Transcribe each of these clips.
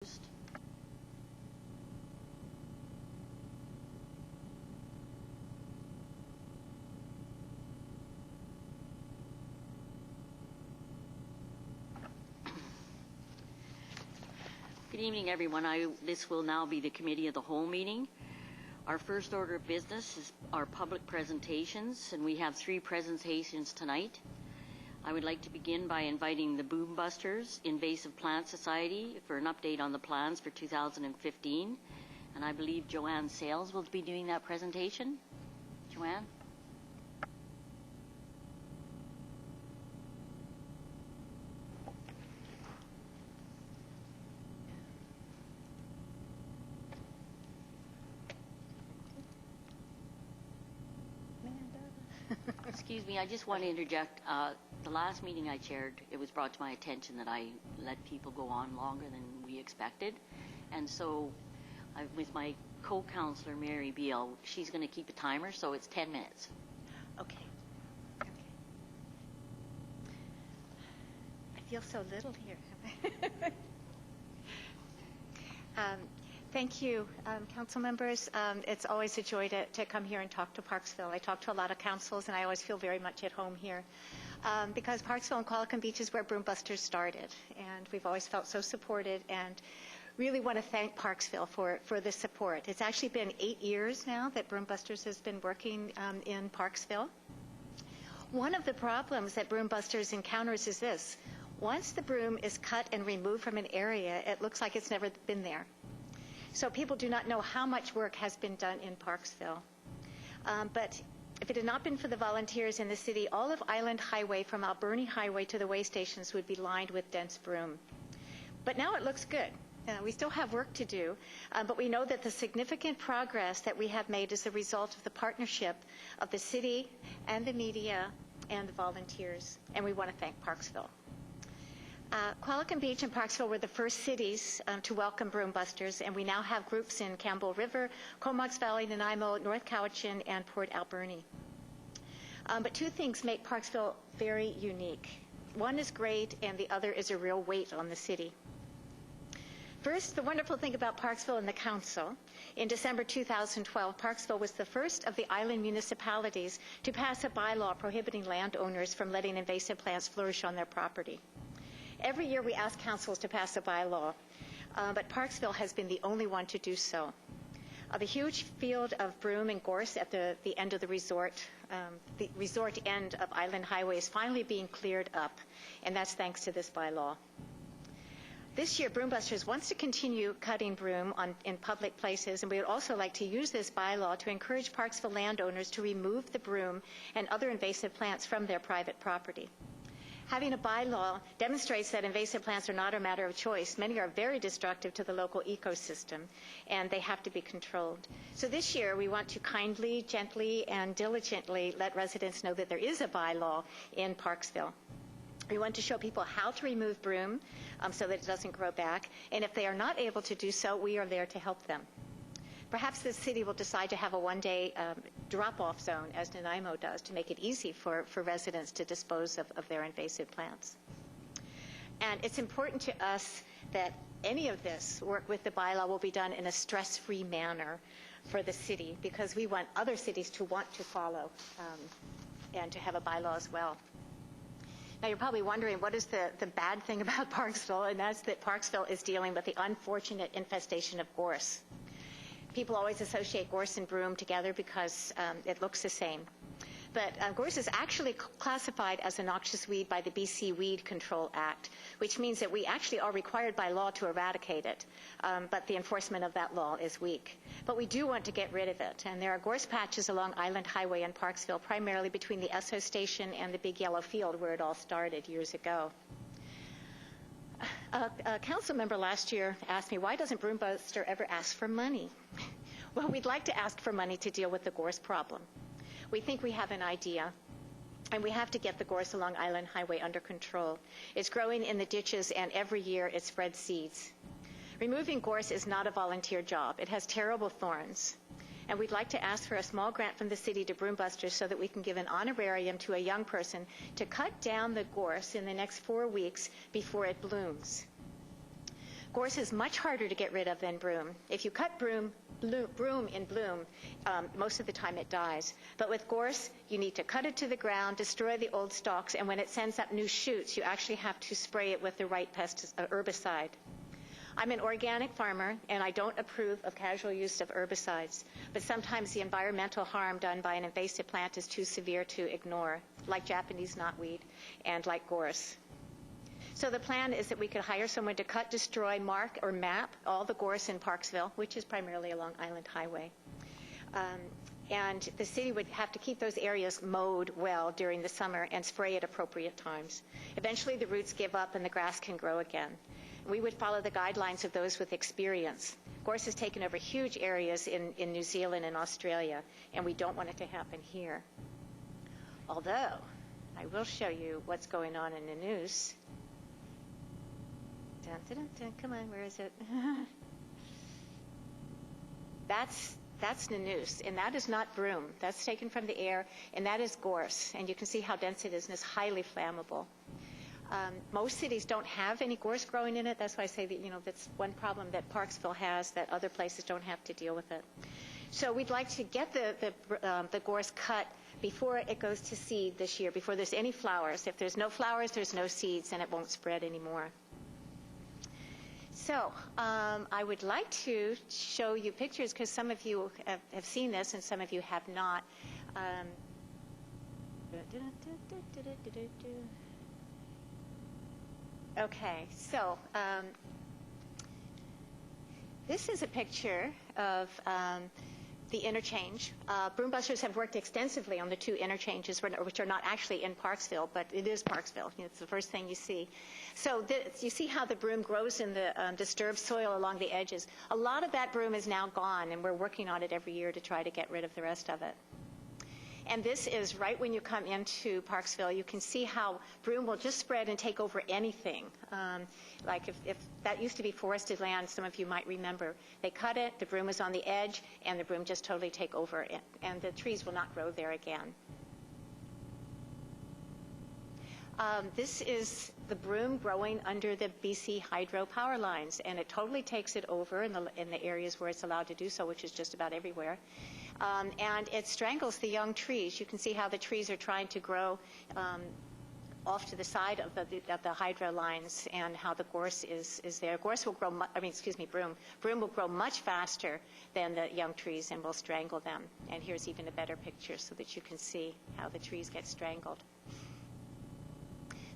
Good evening, everyone. This will now be the Committee of the Whole meeting. Our first order of business is our public presentations, and we have 3 presentations tonight. I would like to begin by inviting the Broombusters Invasive Plant Society for an update on the plans for 2015. And I believe Joanne Sales will be doing that presentation. Joanne? Excuse me, I just want to interject. The last meeting I chaired, it was brought to my attention that I let people go on longer than we expected. And so with my co-counselor, Mary Beal, she's going to keep a timer, so it's 10 minutes. Okay. I feel so little here. Thank you, council members. It's always a joy to come here and talk to Parksville. I talk to a lot of councils, and I always feel very much at home here because Parksville and Qualicum Beach is where Broombusters started, and we've always felt so supported and really want to thank Parksville for the support. It's actually been 8 years now that Broombusters has been working in Parksville. One of the problems that Broombusters encounters is this. Once the broom is cut and removed from an area, it looks like it's never been there. So people do not know how much work has been done in Parksville. But if it had not been for the volunteers in the city, all of Island Highway from Alberni Highway to the way stations would be lined with dense broom. But now it looks good. We still have work to do, but we know that the significant progress that we have made is the result of the partnership of the city and the media and the volunteers, and we want to thank Parksville. Qualicum Beach and Parksville were the first cities to welcome Broombusters, and we now have groups in Campbell River, Comox Valley, Nanaimo, North Cowichan, and Port Alberni. But 2 things make Parksville very unique. One is great, and the other is a real weight on the city. First, the wonderful thing about Parksville and the council, in December 2012, Parksville was the first of the island municipalities to pass a bylaw prohibiting landowners from letting invasive plants flourish on their property. Every year we ask councils to pass a bylaw, but Parksville has been the only one to do so. The huge field of broom and gorse at the end of the resort end of Island Highway is finally being cleared up, and that's thanks to this bylaw. This year, Broombusters wants to continue cutting broom in public places, and we would also like to use this bylaw to encourage Parksville landowners to remove the broom and other invasive plants from their private property. Having a bylaw demonstrates that invasive plants are not a matter of choice. Many are very destructive to the local ecosystem, and they have to be controlled. So this year, we want to kindly, gently, and diligently let residents know that there is a bylaw in Parksville. We want to show people how to remove broom so that it doesn't grow back, and if they are not able to do so, we are there to help them. Perhaps the city will decide to have a one-day drop-off zone, as Nanaimo does, to make it easy for residents to dispose of their invasive plants. And it's important to us that any of this work with the bylaw will be done in a stress-free manner for the city, because we want other cities to want to follow and to have a bylaw as well. Now, you're probably wondering, what is the bad thing about Parksville? And that's that Parksville is dealing with the unfortunate infestation of gorse. People always associate gorse and broom together because it looks the same. But gorse is actually classified as a noxious weed by the BC Weed Control Act, which means that we actually are required by law to eradicate it, but the enforcement of that law is weak. But we do want to get rid of it, and there are gorse patches along Island Highway in Parksville, primarily between the Esso station and the Big Yellow Field where it all started years ago. A council member last year asked me, why doesn't Broombuster ever ask for money? Well, we'd like to ask for money to deal with the gorse problem. We think we have an idea, and we have to get the gorse along Island Highway under control. It's growing in the ditches, and every year it spreads seeds. Removing gorse is not a volunteer job. It has terrible thorns. And we'd like to ask for a small grant from the city to Broombusters so that we can give an honorarium to a young person to cut down the gorse in the next 4 weeks before it blooms. Gorse is much harder to get rid of than broom. If you cut broom in bloom, most of the time it dies. But with gorse, you need to cut it to the ground, destroy the old stalks, and when it sends up new shoots, you actually have to spray it with the right herbicide. I'm an organic farmer, and I don't approve of casual use of herbicides, but sometimes the environmental harm done by an invasive plant is too severe to ignore, like Japanese knotweed and like gorse. So the plan is that we could hire someone to cut, destroy, mark, or map all the gorse in Parksville, which is primarily along Island Highway. And the city would have to keep those areas mowed well during the summer and spray at appropriate times. Eventually, the roots give up and the grass can grow again. We would follow the guidelines of those with experience. Gorse has taken over huge areas in New Zealand and Australia, and we don't want it to happen here. Although, I will show you what's going on in the news. Dun, dun, dun, dun. Come on, where is it? That's the noose, and that is not broom. That's taken from the air, and that is gorse. And you can see how dense it is, and it's highly flammable. Most cities don't have any gorse growing in it. That's why I say that, that's one problem that Parksville has that other places don't have to deal with it. So we'd like to get the gorse cut before it goes to seed this year, before there's any flowers. If there's no flowers, there's no seeds, and it won't spread anymore. So I would like to show you pictures because some of you have seen this and some of you have not. Okay, so this is a picture of the interchange. Broombusters have worked extensively on the two interchanges, which are not actually in Parksville, but it is Parksville. It's the first thing you see. So you see how the broom grows in the disturbed soil along the edges. A lot of that broom is now gone, and we're working on it every year to try to get rid of the rest of it. And this is right when you come into Parksville. You can see how broom will just spread and take over anything. Like if that used to be forested land, some of you might remember. They cut it, the broom was on the edge, and the broom just totally take over it. And the trees will not grow there again. This is the broom growing under the BC hydro power lines, and it totally takes it over in the areas where it's allowed to do so, which is just about everywhere. And it strangles the young trees. You can see how the trees are trying to grow off to the side of the hydro lines, and how the gorse is there. Gorse will grow, broom. Broom will grow much faster than the young trees and will strangle them. And here's even a better picture so that you can see how the trees get strangled.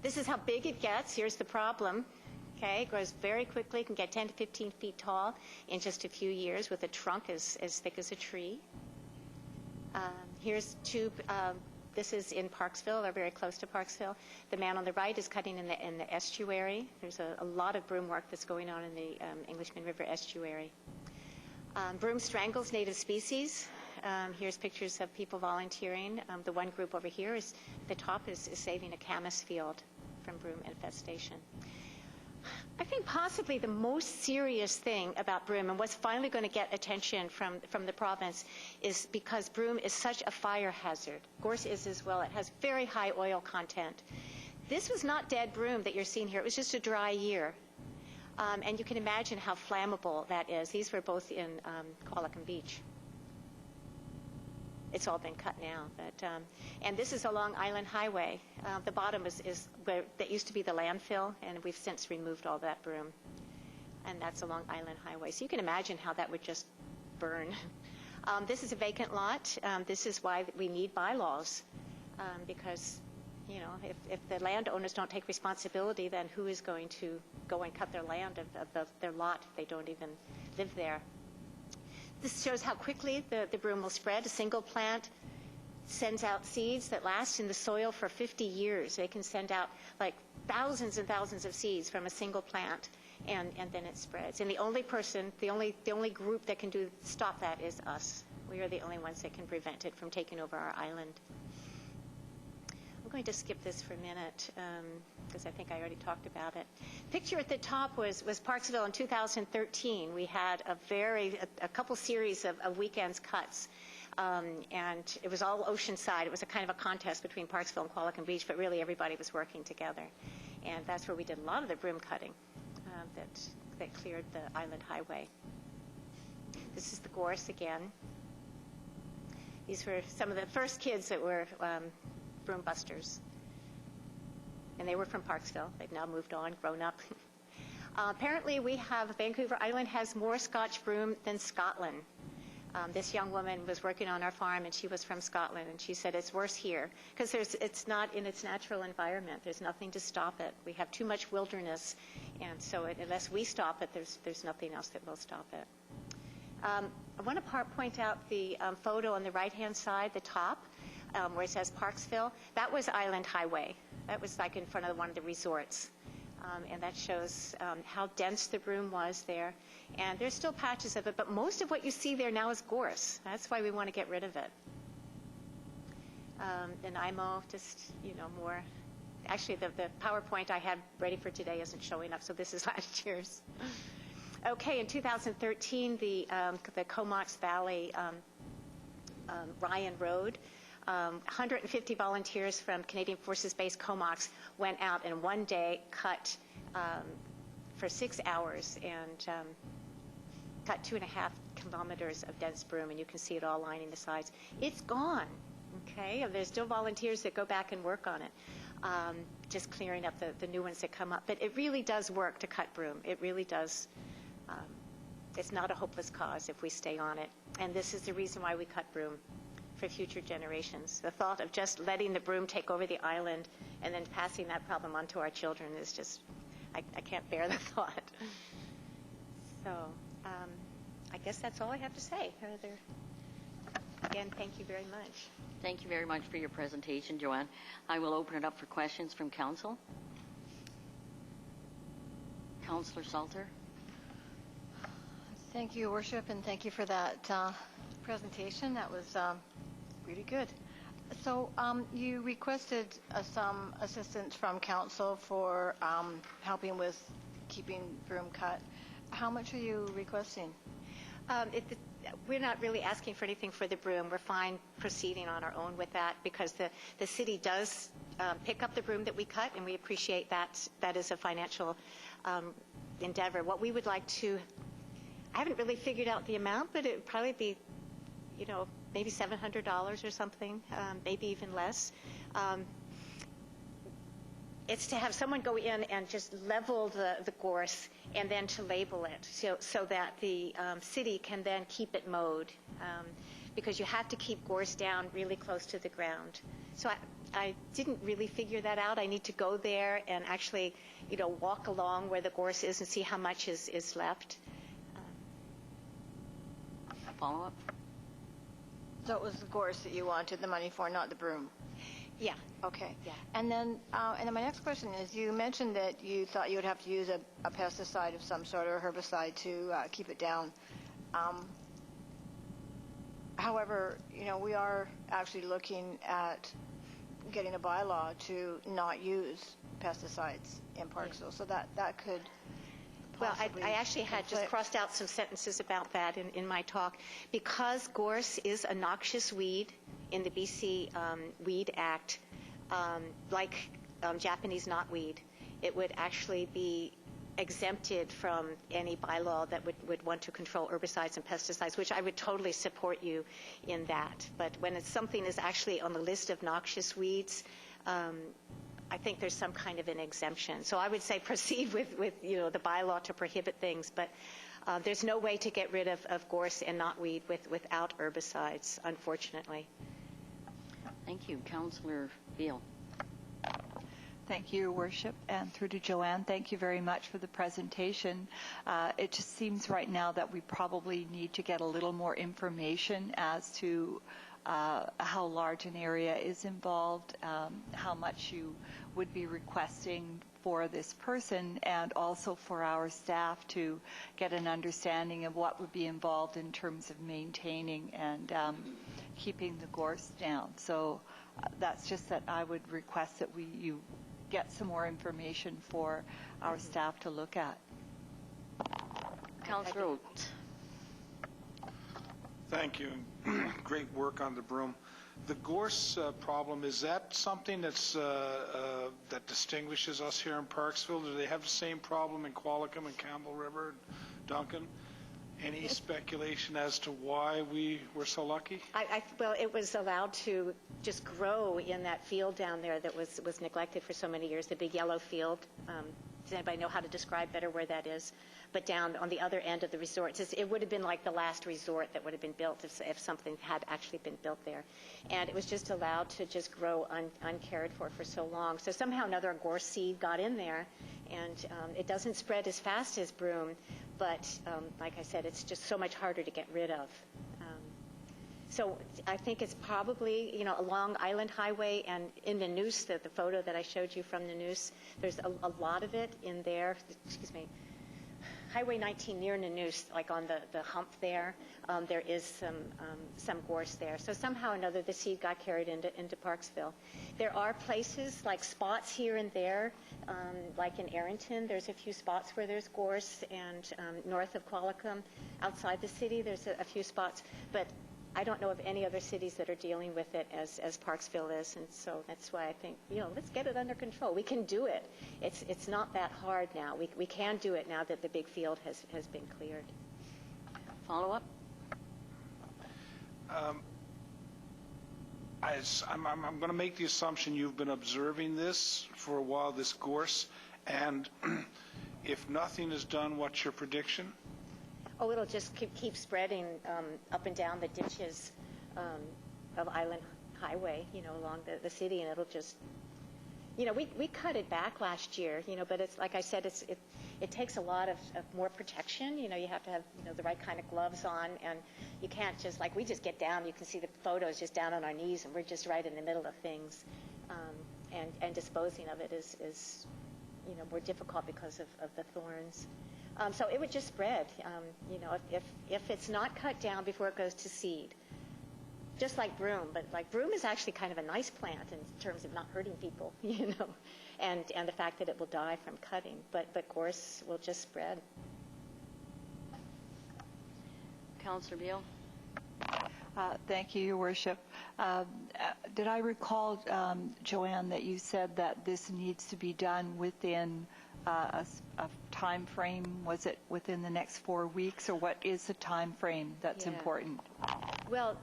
This is how big it gets. Here's the problem. Okay, it grows very quickly. It can get 10 to 15 feet tall in just a few years with a trunk as thick as a tree. Here's two. This is in Parksville, or very close to Parksville. The man on the right is cutting in the estuary. There's a lot of broom work that's going on in the Englishman River estuary. Broom strangles native species. Here's pictures of people volunteering. The one group over here is the top is saving a camas field from broom infestation. I think possibly the most serious thing about broom, and what's finally going to get attention from the province, is because broom is such a fire hazard. Gorse is as well. It has very high oil content. This was not dead broom that you're seeing here. It was just a dry year. And you can imagine how flammable that is. These were both in Qualicum Beach. It's all been cut now. But, and this is along Island Highway. The bottom is where that used to be the landfill, and we've since removed all that broom. And that's along Island Highway. So you can imagine how that would just burn. This is a vacant lot. This is why we need bylaws, because if the landowners don't take responsibility, then who is going to go and cut their land of their lot if they don't even live there? This shows how quickly the broom will spread. A single plant sends out seeds that last in the soil for 50 years. They can send out like thousands and thousands of seeds from a single plant, and then it spreads. And the only group that can stop that is us. We are the only ones that can prevent it from taking over our island. I'm going to skip this for a minute because I think I already talked about it. Picture at the top was Parksville in 2013. We had a couple series of weekends cuts, and it was all oceanside. It was a kind of a contest between Parksville and Qualicum Beach, but really everybody was working together. And that's where we did a lot of the broom cutting that cleared the island highway. This is the gorse again. These were some of the first kids that were Broombusters. And they were from Parksville. They've now moved on, grown up. Apparently, Vancouver Island has more Scotch broom than Scotland. This young woman was working on our farm, and she was from Scotland, and she said it's worse here because it's not in its natural environment. There's nothing to stop it. We have too much wilderness, and so unless we stop it, there's nothing else that will stop it. I want to point out the photo on the right-hand side, the top, where it says Parksville. That was Island Highway. That was like in front of one of the resorts. And that shows how dense the broom was there. And there's still patches of it, but most of what you see there now is gorse. That's why we want to get rid of it. And IMO, just, more. Actually, the PowerPoint I had ready for today isn't showing up, so this is last year's. Okay, in 2013, the Comox Valley Ryan Road, 150 volunteers from Canadian Forces Base Comox went out and one day cut for 6 hours and cut 2.5 kilometers of dense broom, and you can see it all lining the sides. It's gone, okay? There's still volunteers that go back and work on it, just clearing up the new ones that come up. But it really does work to cut broom. It really does. It's not a hopeless cause if we stay on it. And this is the reason why we cut broom, for future generations. The thought of just letting the broom take over the island and then passing that problem on to our children is just, I can't bear the thought. So I guess that's all I have to say. Again, thank you very much. Thank you very much for your presentation, Joanne. I will open it up for questions from council. Councillor Salter. Thank you, Your Worship, and thank you for that presentation. That was really good. So you requested some assistance from council for helping with keeping broom cut. How much are you requesting? We're not really asking for anything for the broom. We're fine proceeding on our own with that because the city does pick up the broom that we cut, and we appreciate that. That is a financial endeavor. What we would like to, I haven't really figured out the amount, but it would probably be, maybe $700 or something, maybe even less. It's to have someone go in and just level the gorse and then to label it so that the city can then keep it mowed, because you have to keep gorse down really close to the ground. So I didn't really figure that out. I need to go there and actually, walk along where the gorse is and see how much is left. Follow-up? So it was the gorse that you wanted the money for, not the broom? Yeah. Okay. Yeah. And then my next question is, you mentioned that you thought you would have to use a pesticide of some sort or herbicide to keep it down. However, we are actually looking at getting a bylaw to not use pesticides in Parksville, so that could possibly. Well, I actually had just crossed out some sentences about that in my talk. Because gorse is a noxious weed in the BC Weed Act, like Japanese knotweed, it would actually be exempted from any bylaw that would want to control herbicides and pesticides, which I would totally support you in that. But when something is actually on the list of noxious weeds, I think there's some kind of an exemption. So I would say proceed with the bylaw to prohibit things, but there's no way to get rid of gorse and knotweed without herbicides, unfortunately. Thank you. Councillor Beal. Thank you, Your Worship, and through to Joanne, thank you very much for the presentation. It just seems right now that we probably need to get a little more information as to how large an area is involved, how much you would be requesting for this person, and also for our staff to get an understanding of what would be involved in terms of maintaining and keeping the gorse down. So that's just that I would request that you get some more information for our staff to look at. Councillor Oates. Thank you. Great work on the broom. The gorse problem, is that something that's that distinguishes us here in Parksville? Do they have the same problem in Qualicum and Campbell River and Duncan? Any speculation as to why we were so lucky? Well, it was allowed to just grow in that field down there that was neglected for so many years, the big yellow field. Does anybody know how to describe better where that is? But down on the other end of the resort. It would have been like the last resort that would have been built if something had actually been built there. And it was just allowed to just grow uncared for so long. So somehow another gorse seed got in there, and it doesn't spread as fast as broom, but like I said, it's just so much harder to get rid of. So I think it's probably, along Island Highway and in the noose, the photo that I showed you from the noose, there's a lot of it in there. Excuse me. Highway 19 near Nanoose, like on the hump there, there is some gorse there. So somehow or another, the seed got carried into Parksville. There are places, like spots here and there, like in Arrington, there's a few spots where there's gorse, and north of Qualicum, outside the city, there's a few spots. But I don't know of any other cities that are dealing with it as Parksville is, and so that's why I think, let's get it under control. We can do it. It's not that hard now. We can do it now that the big field has been cleared. Follow-up? I'm going to make the assumption you've been observing this for a while, this gorse, and if nothing is done, what's your prediction? Oh, it'll just keep spreading up and down the ditches of Island Highway, along the city, and it'll just, we cut it back last year, but it's like I said, it takes a lot of more protection. You have to have the right kind of gloves on, and you can't just we just get down. You can see the photos just down on our knees, and we're just right in the middle of things, and disposing of it is more difficult because of the thorns. So it would just spread, if it's not cut down before it goes to seed, just like broom. But broom is actually kind of a nice plant in terms of not hurting people, and the fact that it will die from cutting. But gorse will just spread. Councillor Beal? Thank you, Your Worship. Did I recall, Joanne, that you said that this needs to be done within a time frame? Was it within the next 4 weeks, or what is the time frame that's important? Well,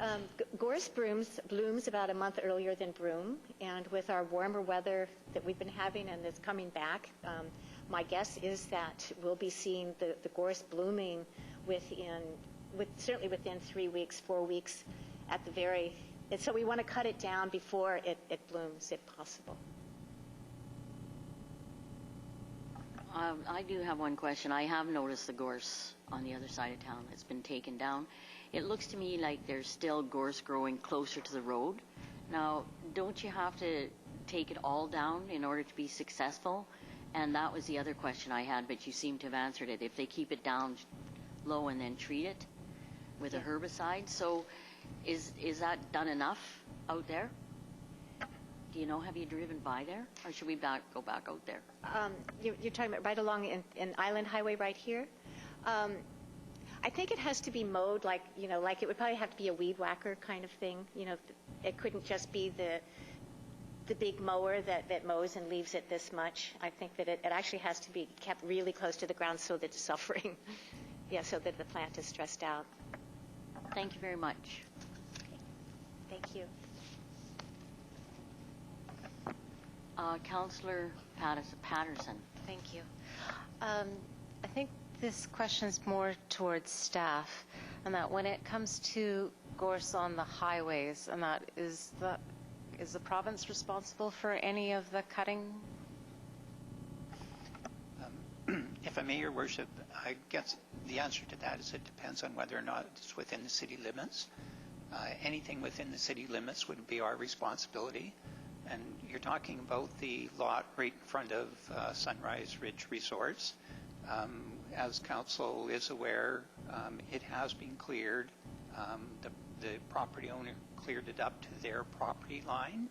gorse blooms about a month earlier than broom, and with our warmer weather that we've been having and that's coming back, my guess is that we'll be seeing the gorse blooming certainly within 3 weeks, 4 weeks at the very. So we want to cut it down before it blooms, if possible. I do have one question. I have noticed the gorse on the other side of town that's been taken down. It looks to me like there's still gorse growing closer to the road. Now, don't you have to take it all down in order to be successful? And that was the other question I had, but you seem to have answered it. If they keep it down low and then treat it with a herbicide. So is that done enough out there? Do you know, have you driven by there? Or should we go back out there? You're talking about right along in Island Highway right here? I think it has to be mowed like it would probably have to be a weed whacker kind of thing. It couldn't just be the big mower that mows and leaves it this much. I think that it actually has to be kept really close to the ground so that it's suffering. So that the plant is stressed out. Thank you very much. Okay. Thank you. Councillor Patterson. Thank you. I think this question is more towards staff, and that when it comes to gorse on the highways, and that is the province responsible for any of the cutting? If I may, Your Worship, I guess the answer to that is it depends on whether or not it's within the city limits. Anything within the city limits would be our responsibility. And you're talking about the lot right in front of Sunrise Ridge Resorts. As Council is aware, it has been cleared. The property owner cleared it up to their property line.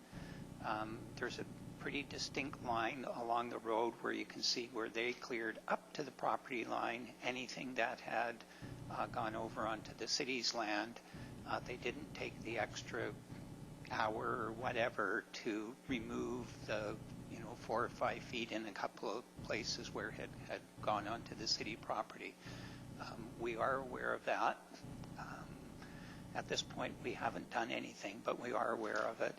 There's a pretty distinct line along the road where you can see where they cleared up to the property line. Anything that had gone over onto the city's land, they didn't take the extra hour or whatever to remove the 4 or 5 feet in a couple of places where it had gone onto the city property. We are aware of that. At this point, we haven't done anything, but we are aware of it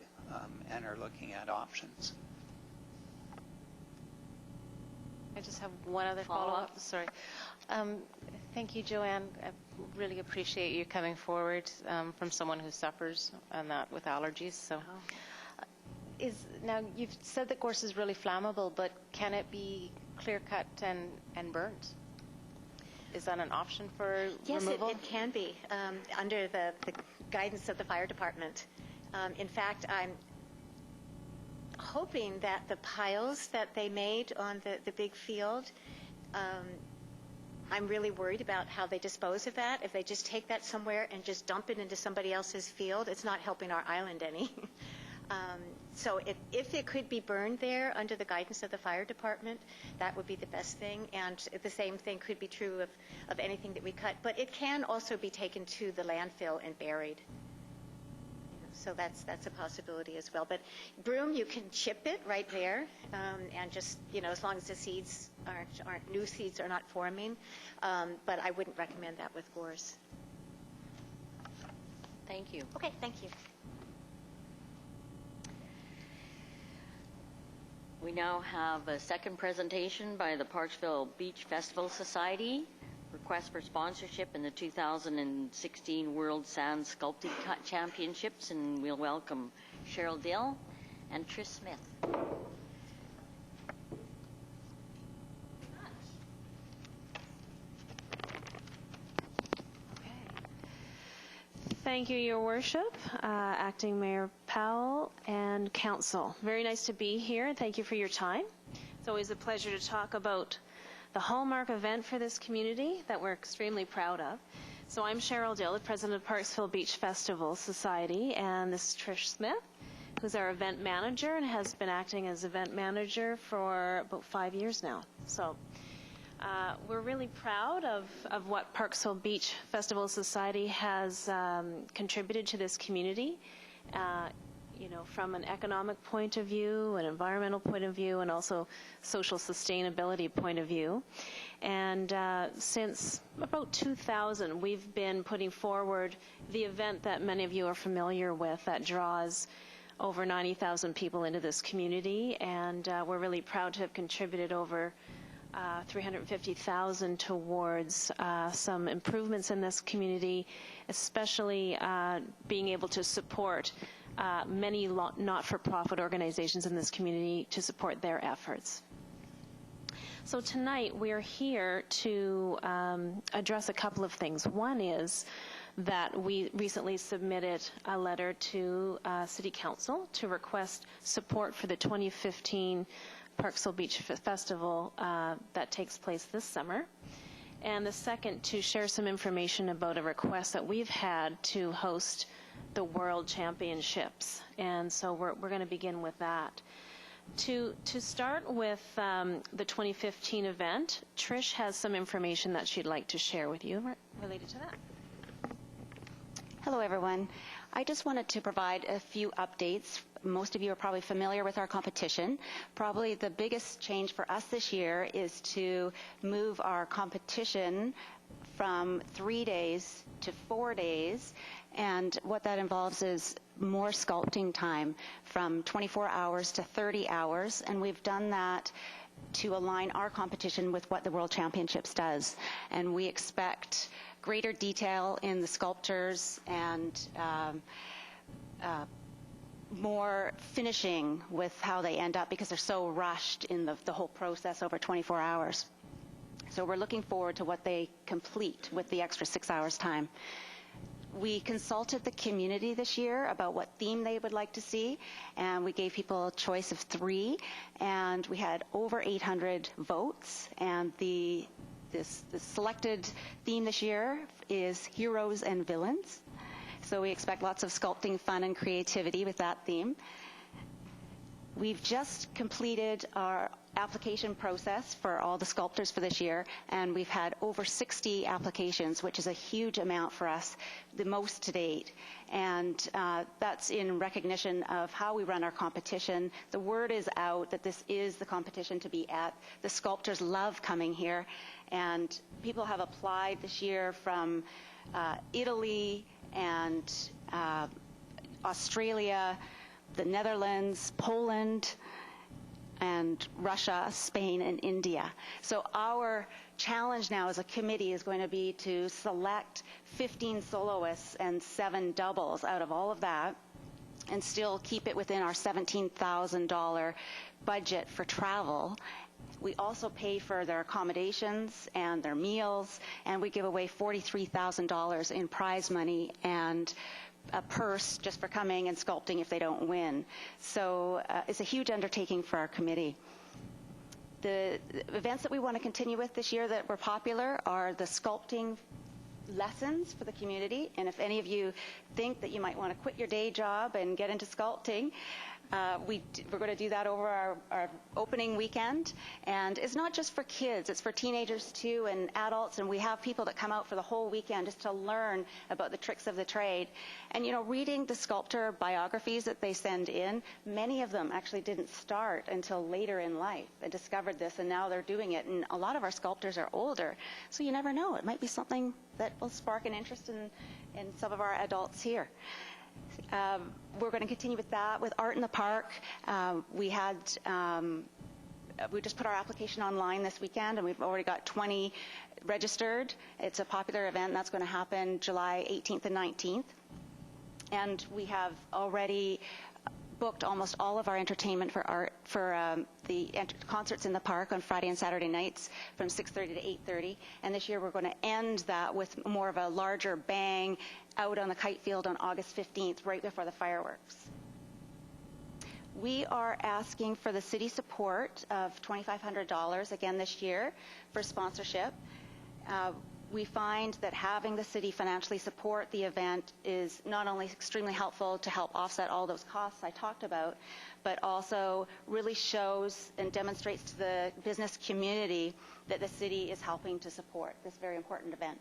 and are looking at options. I just have one other follow-up. Sorry. Thank you, Joanne. I really appreciate you coming forward from someone who suffers and that with allergies. So, now you've said that gorse is really flammable, but can it be clear-cut and burnt? Is that an option for removal? Yes, it can be under the guidance of the fire department. In fact, I'm hoping that the piles that they made on the big field, I'm really worried about how they dispose of that. If they just take that somewhere and just dump it into somebody else's field, it's not helping our island any. So if it could be burned there under the guidance of the fire department, that would be the best thing. And the same thing could be true of anything that we cut. But it can also be taken to the landfill and buried. So that's a possibility as well. But broom, you can chip it right there, and just, as long as the seeds aren't new seeds are not forming. But I wouldn't recommend that with gorse. Thank you. Okay, thank you. We now have a second presentation by the Parksville Beach Festival Society. Request for sponsorship in the 2016 World Sand Sculpting Championships, and we'll welcome Cheryl Dill and Trish Smith. Thank you, Your Worship, Acting Mayor Powell, and Council. Very nice to be here. Thank you for your time. It's always a pleasure to talk about the hallmark event for this community that we're extremely proud of. So I'm Cheryl Dill, the President of Parksville Beach Festival Society, and this is Trish Smith, who's our event manager and has been acting as event manager for about 5 years now. So we're really proud of what Parksville Beach Festival Society has contributed to this community, from an economic point of view, an environmental point of view, and also social sustainability point of view. And since about 2000, we've been putting forward the event that many of you are familiar with that draws over 90,000 people into this community, and we're really proud to have contributed over $350,000 towards some improvements in this community, especially being able to support many not-for-profit organizations in this community to support their efforts. So tonight we are here to address a couple of things. One is that we recently submitted a letter to City Council to request support for the 2015 Parksville Beach Festival that takes place this summer. And the second, to share some information about a request that we've had to host the World Championships. And so we're going to begin with that. To start with the 2015 event, Trish has some information that she'd like to share with you related to that. Hello, everyone. I just wanted to provide a few updates. Most of you are probably familiar with our competition. Probably the biggest change for us this year is to move our competition from 3 days to 4 days. And what that involves is more sculpting time from 24 hours to 30 hours. And we've done that to align our competition with what the World Championships does. And we expect greater detail in the sculptures and more finishing with how they end up because they're so rushed in the whole process over 24 hours. So we're looking forward to what they complete with the extra 6 hours time. We consulted the community this year about what theme they would like to see, and we gave people a choice of 3, and we had over 800 votes, and the selected theme this year is heroes and villains. So we expect lots of sculpting fun and creativity with that theme. We've just completed our application process for all the sculptors for this year, and we've had over 60 applications, which is a huge amount for us, the most to date. And that's in recognition of how we run our competition. The word is out that this is the competition to be at. The sculptors love coming here, and people have applied this year from Italy and Australia, the Netherlands, Poland, and Russia, Spain, and India. So our challenge now as a committee is going to be to select 15 soloists and 7 doubles out of all of that, and still keep it within our $17,000 budget for travel. We also pay for their accommodations and their meals, and we give away $43,000 in prize money and a purse just for coming and sculpting if they don't win. So it's a huge undertaking for our committee. The events that we want to continue with this year that were popular are the sculpting lessons for the community. And if any of you think that you might want to quit your day job and get into sculpting, we're going to do that over our opening weekend. And it's not just for kids, it's for teenagers too and adults, and we have people that come out for the whole weekend just to learn about the tricks of the trade. And you know, reading the sculptor biographies that they send in, many of them actually didn't start until later in life and discovered this, and now they're doing it. And a lot of our sculptors are older, so you never know. It might be something that will spark an interest in some of our adults here. We're going to continue with that. With Art in the Park, we just put our application online this weekend, and we've already got 20 registered. It's a popular event, and that's going to happen July 18th and 19th. And we have already booked almost all of our entertainment for the concerts in the park on Friday and Saturday nights from 6:30 to 8:30. And this year we're going to end that with more of a larger bang out on the kite field on August 15th, right before the fireworks. We are asking for the city support of $2,500 again this year for sponsorship. We find that having the city financially support the event is not only extremely helpful to help offset all those costs I talked about, but also really shows and demonstrates to the business community that the city is helping to support this very important event.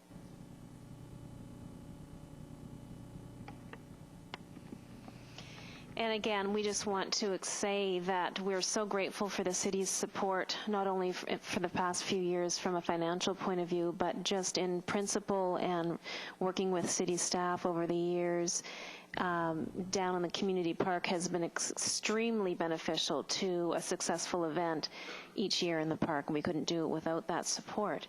And again, we just want to say that we're so grateful for the city's support, not only for the past few years from a financial point of view, but just in principle and working with city staff over the years. Down in the community park has been extremely beneficial to a successful event each year in the park, and we couldn't do it without that support.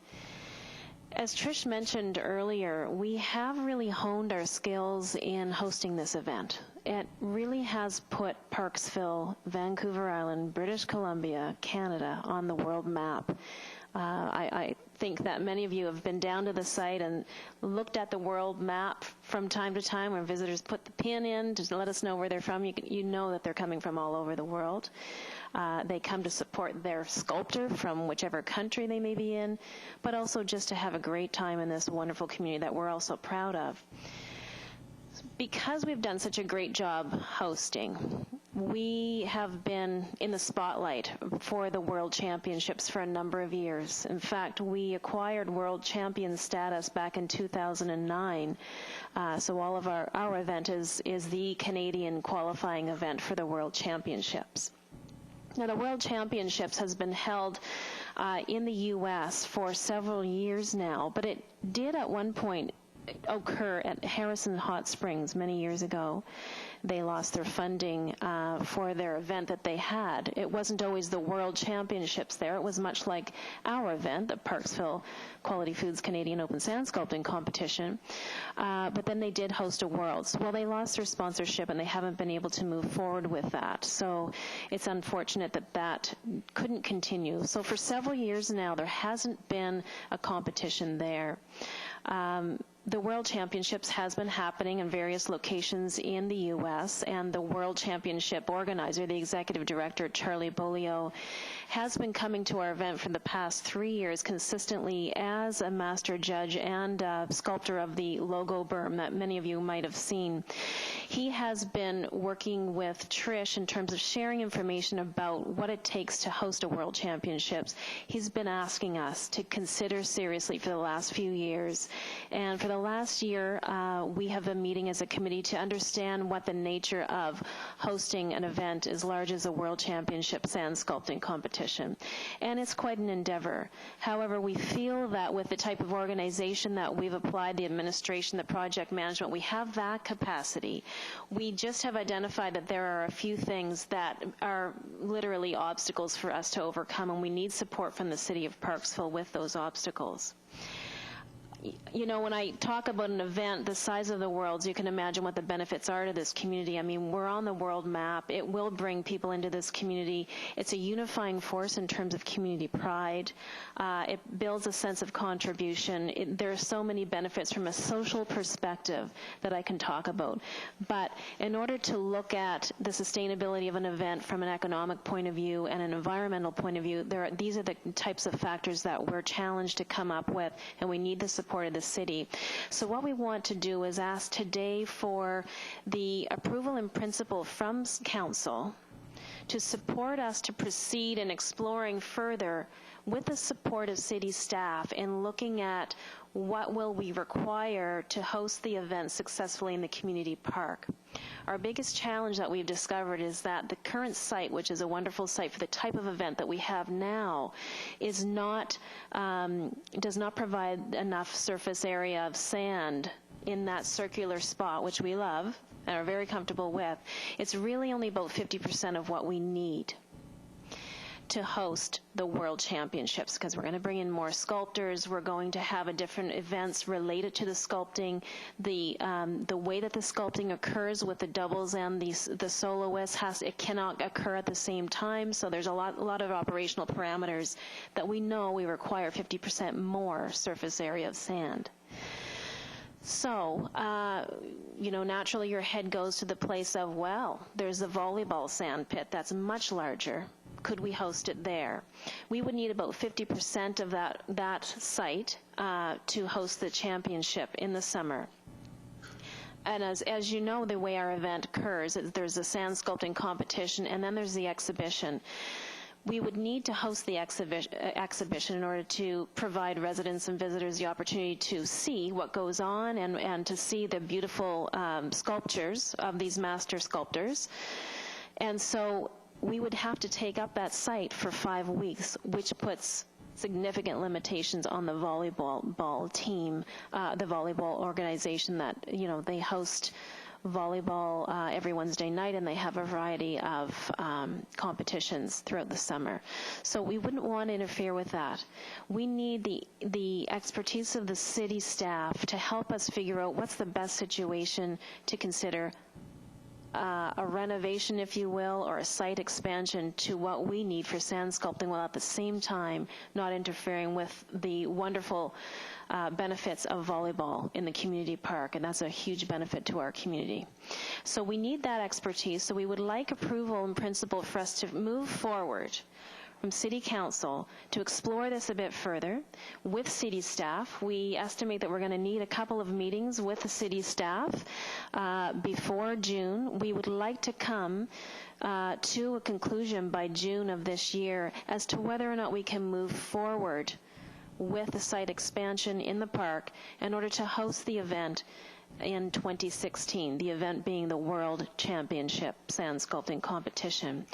As Trish mentioned earlier, we have really honed our skills in hosting this event. It really has put Parksville, Vancouver Island, British Columbia, Canada on the world map. I think that many of you have been down to the site and looked at the world map from time to time when visitors put the pin in to let us know where they're from. You know that they're coming from all over the world. They come to support their sculptor from whichever country they may be in, but also just to have a great time in this wonderful community that we're all so proud of. Because we've done such a great job hosting, we have been in the spotlight for the World Championships for a number of years. In fact, we acquired World Champion status back in 2009. So all of our event is the Canadian qualifying event for the World Championships. Now, the World Championships has been held in the U.S. for several years now, but it did at one point occur at Harrison Hot Springs many years ago. They lost their funding for their event that they had. It wasn't always the World Championships there. It was much like our event, the Parksville Quality Foods Canadian Open Sand Sculpting Competition. But then they did host a Worlds. Well, they lost their sponsorship, and they haven't been able to move forward with that. So it's unfortunate that that couldn't continue. So for several years now, there hasn't been a competition there. the World Championships has been happening in various locations in the U.S., and the World Championship organizer, the executive director, Charlie Bolio, has been coming to our event for the past 3 years consistently as a master judge and sculptor of the logo berm that many of you might have seen. He has been working with Trish in terms of sharing information about what it takes to host a World Championships. He's been asking us to consider seriously for the last few years, and for the last year, we have been meeting as a committee to understand what the nature of hosting an event as large as a World Championship sand sculpting competition. And it's quite an endeavor. However, we feel that with the type of organization that we've applied, the administration, the project management, we have that capacity. We just have identified that there are a few things that are literally obstacles for us to overcome, and we need support from the City of Parksville with those obstacles. You know, when I talk about an event the size of the Worlds, you can imagine what the benefits are to this community. I mean, we're on the world map. It will bring people into this community. It's a unifying force in terms of community pride. It builds a sense of contribution. There are so many benefits from a social perspective that I can talk about. But in order to look at the sustainability of an event from an economic point of view and an environmental point of view, these are the types of factors that we're challenged to come up with, and we need the support of the city. So what we want to do is ask today for the approval in principle from council to support us to proceed in exploring further with the support of city staff in looking at what will we require to host the event successfully in the community park. Our biggest challenge that we've discovered is that the current site, which is a wonderful site for the type of event that we have now, is not, does not provide enough surface area of sand in that circular spot, which we love and are very comfortable with. It's really only about 50% of what we need to host the World Championships, because we're going to bring in more sculptors. We're going to have different events related to the sculpting. The way that the sculpting occurs with the doubles and the soloists, it cannot occur at the same time. So there's a lot of operational parameters that we know we require 50% more surface area of sand. So, you know, naturally your head goes to the place of, well, there's a volleyball sand pit that's much larger. Could we host it there? We would need about 50% of that site to host the championship in the summer. And as you know, the way our event occurs, there's a sand sculpting competition, and then there's the exhibition. We would need to host the exhibition in order to provide residents and visitors the opportunity to see what goes on and to see the beautiful sculptures of these master sculptors. And so we would have to take up that site for 5 weeks, which puts significant limitations on the volleyball team, the volleyball organization that, you know, they host volleyball every Wednesday night, and they have a variety of competitions throughout the summer. So we wouldn't want to interfere with that. We need the expertise of the city staff to help us figure out what's the best situation to consider a renovation, if you will, or a site expansion to what we need for sand sculpting, while at the same time not interfering with the wonderful benefits of volleyball in the community park, and that's a huge benefit to our community. So we need that expertise, so we would like approval in principle for us to move forward from City Council to explore this a bit further with city staff. We estimate that we're going to need a couple of meetings with the city staff before June. We would like to come to a conclusion by June of this year as to whether or not we can move forward with the site expansion in the park in order to host the event in 2016, the event being the World Championship Sand Sculpting Competition.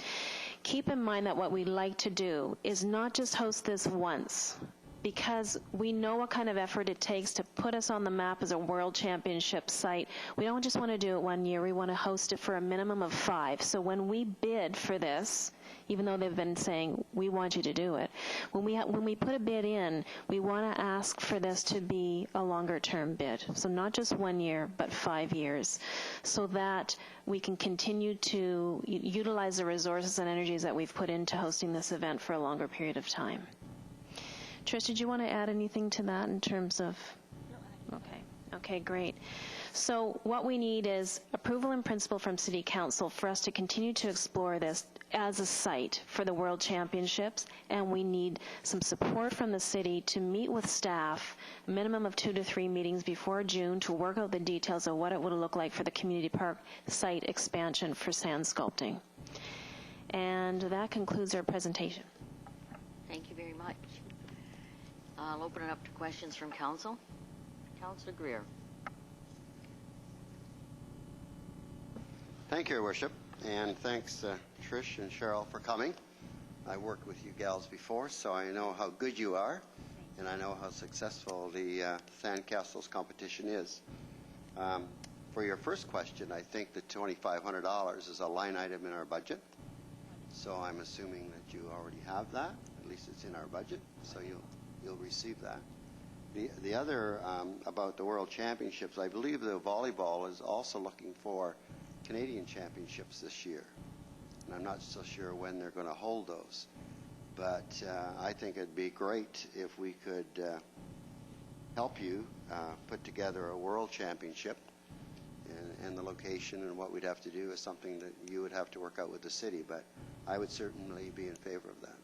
Keep in mind that what we like to do is not just host this once, because we know what kind of effort it takes to put us on the map as a World Championship site. We don't just want to do it 1 year. We want to host it for a minimum of 5. So when we bid for this, even though they've been saying, we want you to do it, when we put a bid in, we want to ask for this to be a longer-term bid. So not just 1 year, but 5 years, so that we can continue to utilize the resources and energies that we've put into hosting this event for a longer period of time. Trish, did you want to add anything to that in terms of? No. Okay. Okay, great. So what we need is approval in principle from City Council for us to continue to explore this as a site for the World Championships, and we need some support from the city to meet with staff, a minimum of 2 to 3 meetings before June, to work out the details of what it would look like for the community park site expansion for sand sculpting. And that concludes our presentation. Thank you very much. I'll open it up to questions from council. Councillor Greer. Thank you, Your Worship, and thanks Trish and Cheryl for coming. I worked with you gals before, so I know how good you are, and I know how successful the Sandcastles competition is. For your first question, I think the $2,500 is a line item in our budget, so I'm assuming that you already have that. At least it's in our budget, so you'll receive that. The other about the World Championships, I believe the volleyball is also looking for Canadian Championships this year, and I'm not so sure when they're going to hold those, but I think it'd be great if we could help you put together a World Championship, and the location and what we'd have to do is something that you would have to work out with the city, but I would certainly be in favor of that,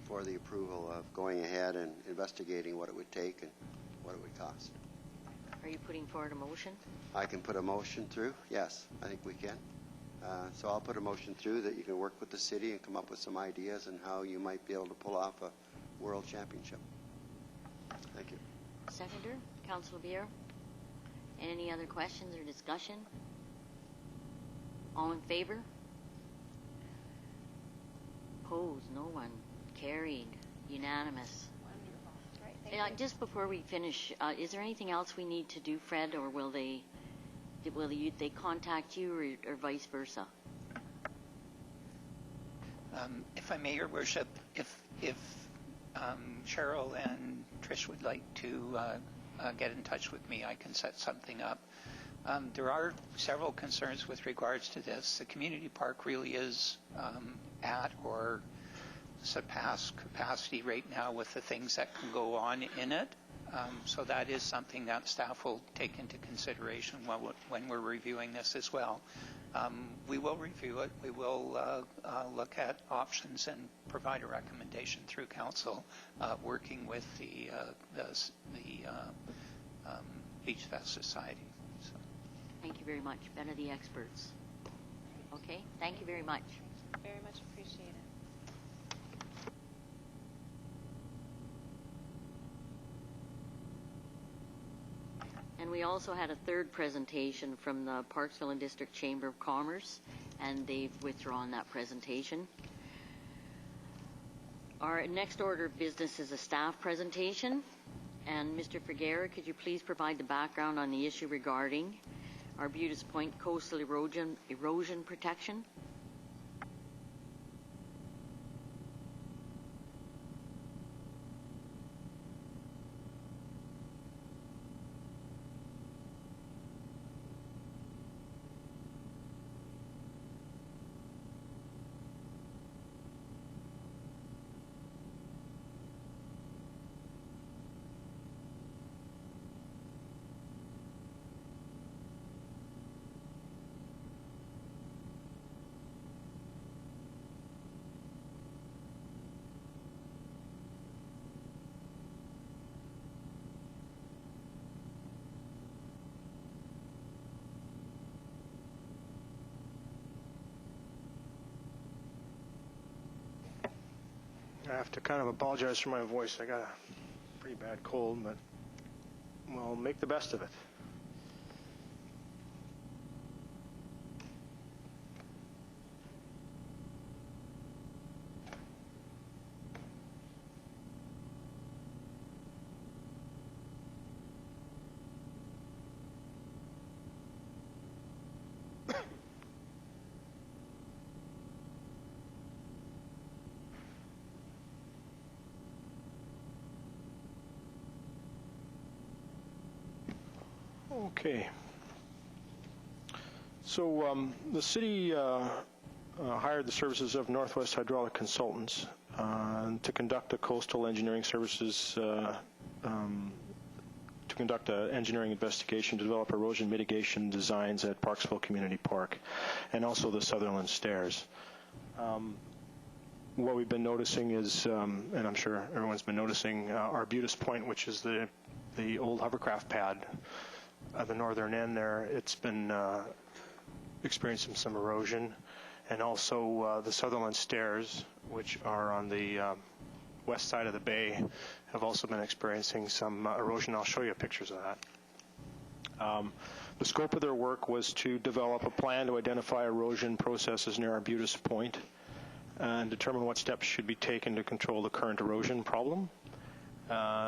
for the approval of going ahead and investigating what it would take and what it would cost. Are you putting forward a motion? I can put a motion through. Yes, I think we can. So I'll put a motion through that you can work with the city and come up with some ideas on how you might be able to pull off a World Championship. Thank you. Seconder, Councillor Beer. Any other questions or discussion? All in favor? Opposed? No one. Carried. Unanimous. Just before we finish, is there anything else we need to do, Fred, or will they contact you, or vice versa? If I may, Your Worship, if Cheryl and Trish would like to get in touch with me, I can set something up. There are several concerns with regards to this. The community park really is at or surpass capacity right now with the things that can go on in it. So that is something that staff will take into consideration when we're reviewing this as well. We will review it. We will look at options and provide a recommendation through council, working with the Beach Fest Society. So. Thank you very much. Better the experts. Okay. Thank you very much. Very much appreciated. And we also had a third presentation from the Parksville and District Chamber of Commerce, and they've withdrawn that presentation. Our next order of business is a staff presentation. And Mr. Ferguera, could you please provide the background on the issue regarding Arbutus Point coastal erosion protection? I have to kind of apologize for my voice. I got a pretty bad cold, but we'll make the best of it. Okay. So the city hired the services of Northwest Hydraulic Consultants to conduct a coastal engineering services to conduct an engineering investigation to develop erosion mitigation designs at Parksville Community Park and also the Sutherland Stairs. What we've been noticing is, and I'm sure everyone's been noticing, Arbutus Point, which is the old hovercraft pad at the northern end there, it's been experiencing some erosion. And also the Sutherland Stairs, which are on the west side of the bay, have also been experiencing some erosion. I'll show you pictures of that. The scope of their work was to develop a plan to identify erosion processes near Arbutus Point and determine what steps should be taken to control the current erosion problem.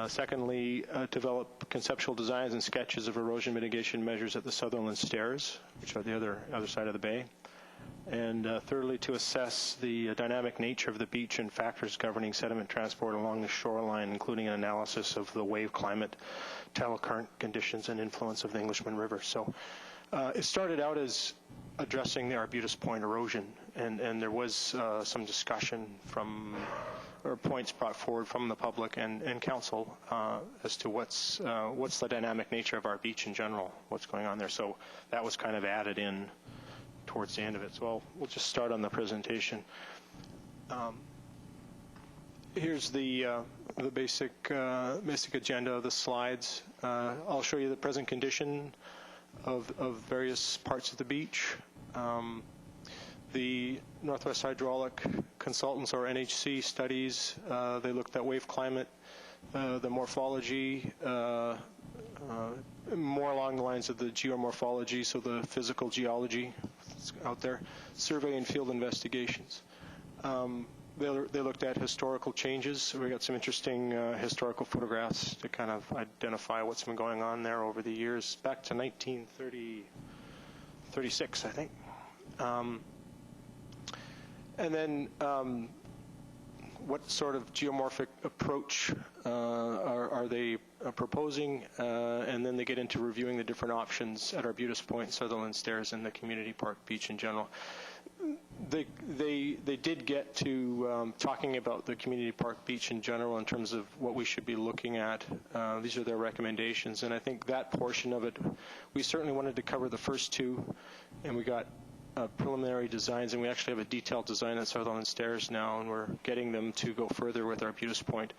Secondly, develop conceptual designs and sketches of erosion mitigation measures at the Sutherland Stairs, which are the other side of the bay. And thirdly, to assess the dynamic nature of the beach and factors governing sediment transport along the shoreline, including an analysis of the wave climate, tidal current conditions, and influence of the Englishman River. So it started out as addressing the Arbutus Point erosion, and there was some discussion or points brought forward from the public and council as to what's the dynamic nature of our beach in general, what's going on there. So that was kind of added in towards the end of it. So we'll just start on the presentation. Here's the basic agenda of the slides. I'll show you the present condition of various parts of the beach. The Northwest Hydraulic Consultants, or NHC, studies. They looked at wave climate, the morphology, more along the lines of the geomorphology, so the physical geology out there, survey and field investigations. They looked at historical changes. So we got some interesting historical photographs to kind of identify what's been going on there over the years, back to 1936, I think. And then what sort of geomorphic approach are they proposing? And then they get into reviewing the different options at Arbutus Point, Sutherland Stairs, and the community park beach in general. They did get to talking about the community park beach in general in terms of what we should be looking at. These are their recommendations, and I think that portion of it, we certainly wanted to cover the first two, and we got preliminary designs, and we actually have a detailed design at Sutherland Stairs now, and we're getting them to go further with Arbutus Point.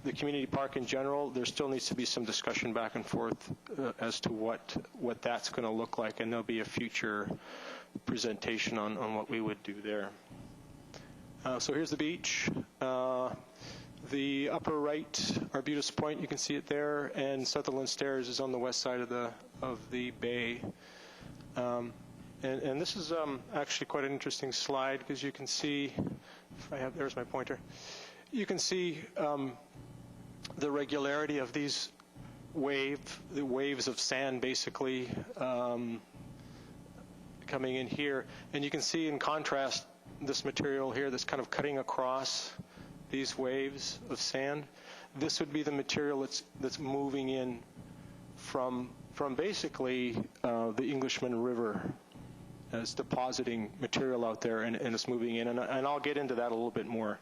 The community park in general, there still needs to be some discussion back and forth as to what that's going to look like, and there'll be a future presentation on what we would do there. So here's the beach. The upper right, Arbutus Point, you can see it there, and Sutherland Stairs is on the west side of the bay. And this is actually quite an interesting slide, because you can see, there's my pointer. You can see the regularity of these the waves of sand basically coming in here. And you can see in contrast this material here that's kind of cutting across these waves of sand. This would be the material that's moving in from basically the Englishman River. It's depositing material out there, and it's moving in. And I'll get into that a little bit more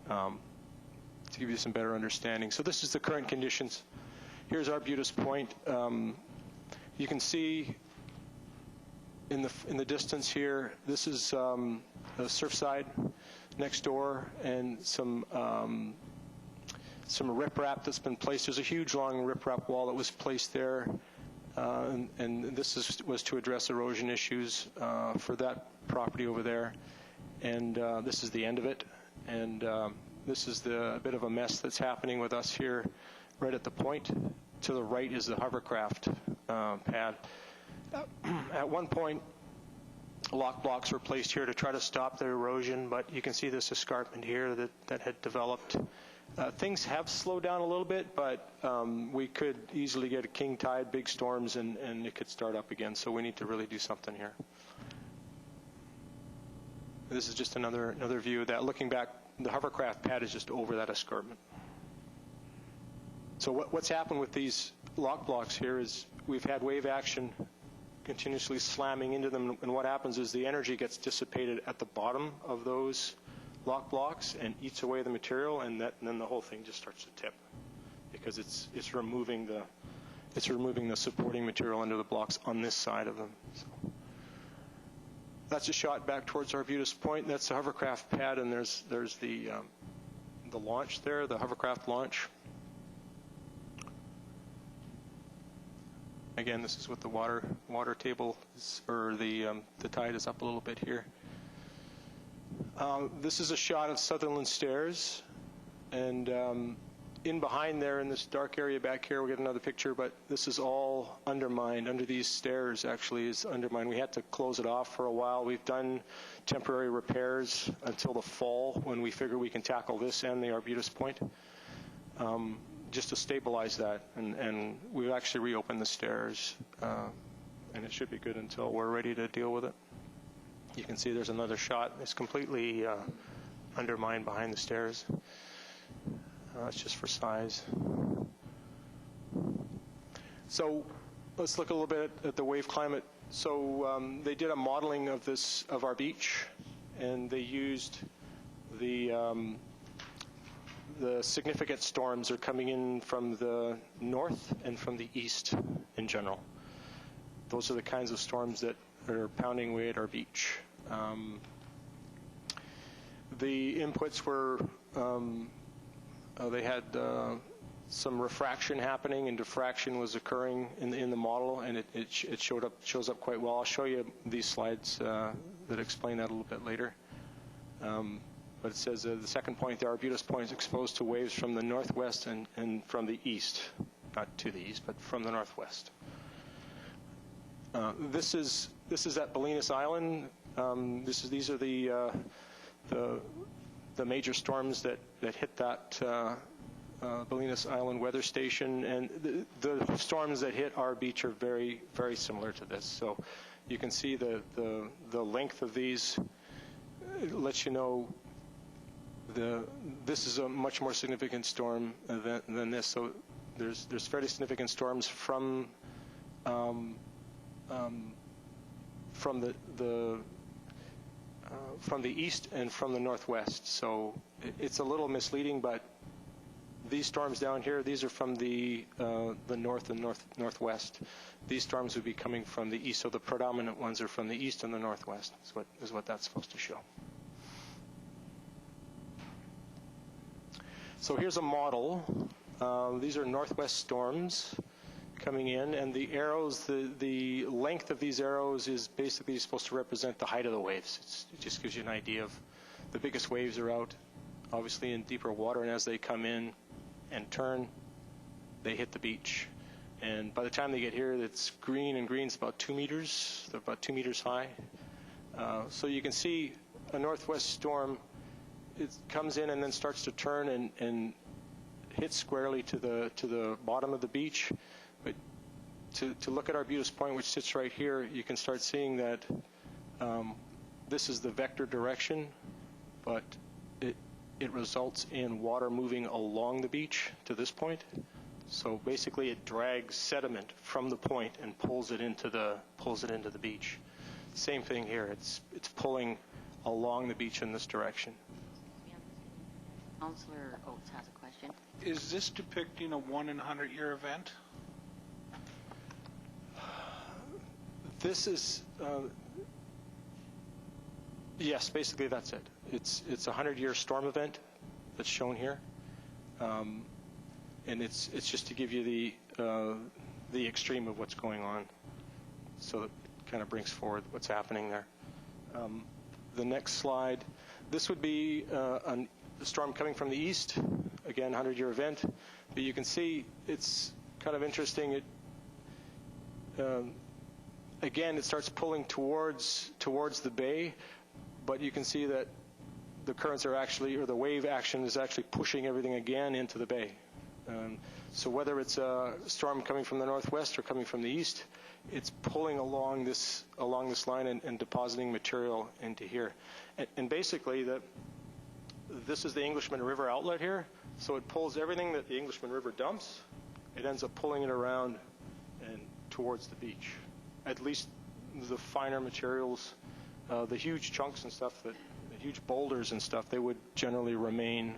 to give you some better understanding. So this is the current conditions. Here's Arbutus Point. You can see in the distance here, this is the Surfside next door, and some riprap that's been placed. There's a huge long riprap wall that was placed there. And this was to address erosion issues for that property over there. And this is the end of it. And this is a bit of a mess that's happening with us here right at the point. To the right is the hovercraft pad. At one point, lock blocks were placed here to try to stop the erosion, but you can see this escarpment here that had developed. Things have slowed down a little bit, but we could easily get a king tide, big storms, and it could start up again. So we need to really do something here. This is just another view of that. Looking back, the hovercraft pad is just over that escarpment. So what's happened with these lock blocks here is we've had wave action continuously slamming into them, and what happens is the energy gets dissipated at the bottom of those lock blocks and eats away the material, and then the whole thing just starts to tip. because it's removing the supporting material under the blocks on this side of them. So that's a shot back towards Arbutus Point. That's the hovercraft pad, and there's the launch there, the hovercraft launch. Again, this is what the water table is, or the tide is up a little bit here. This is a shot of Sutherland Stairs, and in behind there in this dark area back here, we'll get another picture, but this is all undermined. Under these stairs actually is undermined. We had to close it off for a while. We've done temporary repairs until the fall when we figure we can tackle this and the Arbutus Point, just to stabilize that. And we've actually reopened the stairs, and it should be good until we're ready to deal with it. You can see there's another shot. It's completely undermined behind the stairs. It's just for size. So let's look a little bit at the wave climate. So they did a modeling of our beach, and they used the significant storms are coming in from the north and from the east in general. Those are the kinds of storms that are pounding away at our beach. The inputs were they had some refraction happening, and diffraction was occurring in the model, and it shows up quite well. I'll show you these slides that explain that a little bit later. But it says the second point, the Arbutus Point is exposed to waves from the northwest and from the east, not to the east, but from the northwest. This is at Bolinas Island. These are the major storms that hit that Bolinas Island weather station, and the storms that hit our beach are very, very similar to this. So you can see the length of these. It lets you know this is a much more significant storm than this. So there's fairly significant storms from the east and from the northwest. So it's a little misleading, but these storms down here, these are from the north and northwest. These storms would be coming from the east, so the predominant ones are from the east and the northwest, is what that's supposed to show. So here's a model. These are northwest storms coming in, and the arrows, the length of these arrows is basically supposed to represent the height of the waves. It just gives you an idea of the biggest waves are out, obviously in deeper water, and as they come in and turn, they hit the beach. And by the time they get here, it's green, and green's about 2 meters. They're about 2 meters high. So you can see a northwest storm, it comes in and then starts to turn and hits squarely to the bottom of the beach. But to look at Arbutus Point, which sits right here, you can start seeing that this is the vector direction, but it results in water moving along the beach to this point. So basically, it drags sediment from the point and pulls it into the beach. Same thing here. It's pulling along the beach in this direction. Councillor Oates has a question. Is this depicting a 1-in-100-year event? This is, yes, basically that's it. It's a 100-year storm event that's shown here, and it's just to give you the extreme of what's going on, so it kind of brings forward what's happening there. The next slide, this would be a storm coming from the east, again 100-year event, but you can see it's kind of interesting. Again, it starts pulling towards the bay, but you can see that the currents are actually, or the wave action is actually pushing everything again into the bay. So whether it's a storm coming from the northwest or coming from the east, it's pulling along this line and depositing material into here. And basically, this is the Englishman River outlet here, so it pulls everything that the Englishman River dumps. It ends up pulling it around and towards the beach. At least the finer materials, the huge chunks and stuff, the huge boulders and stuff, they would generally remain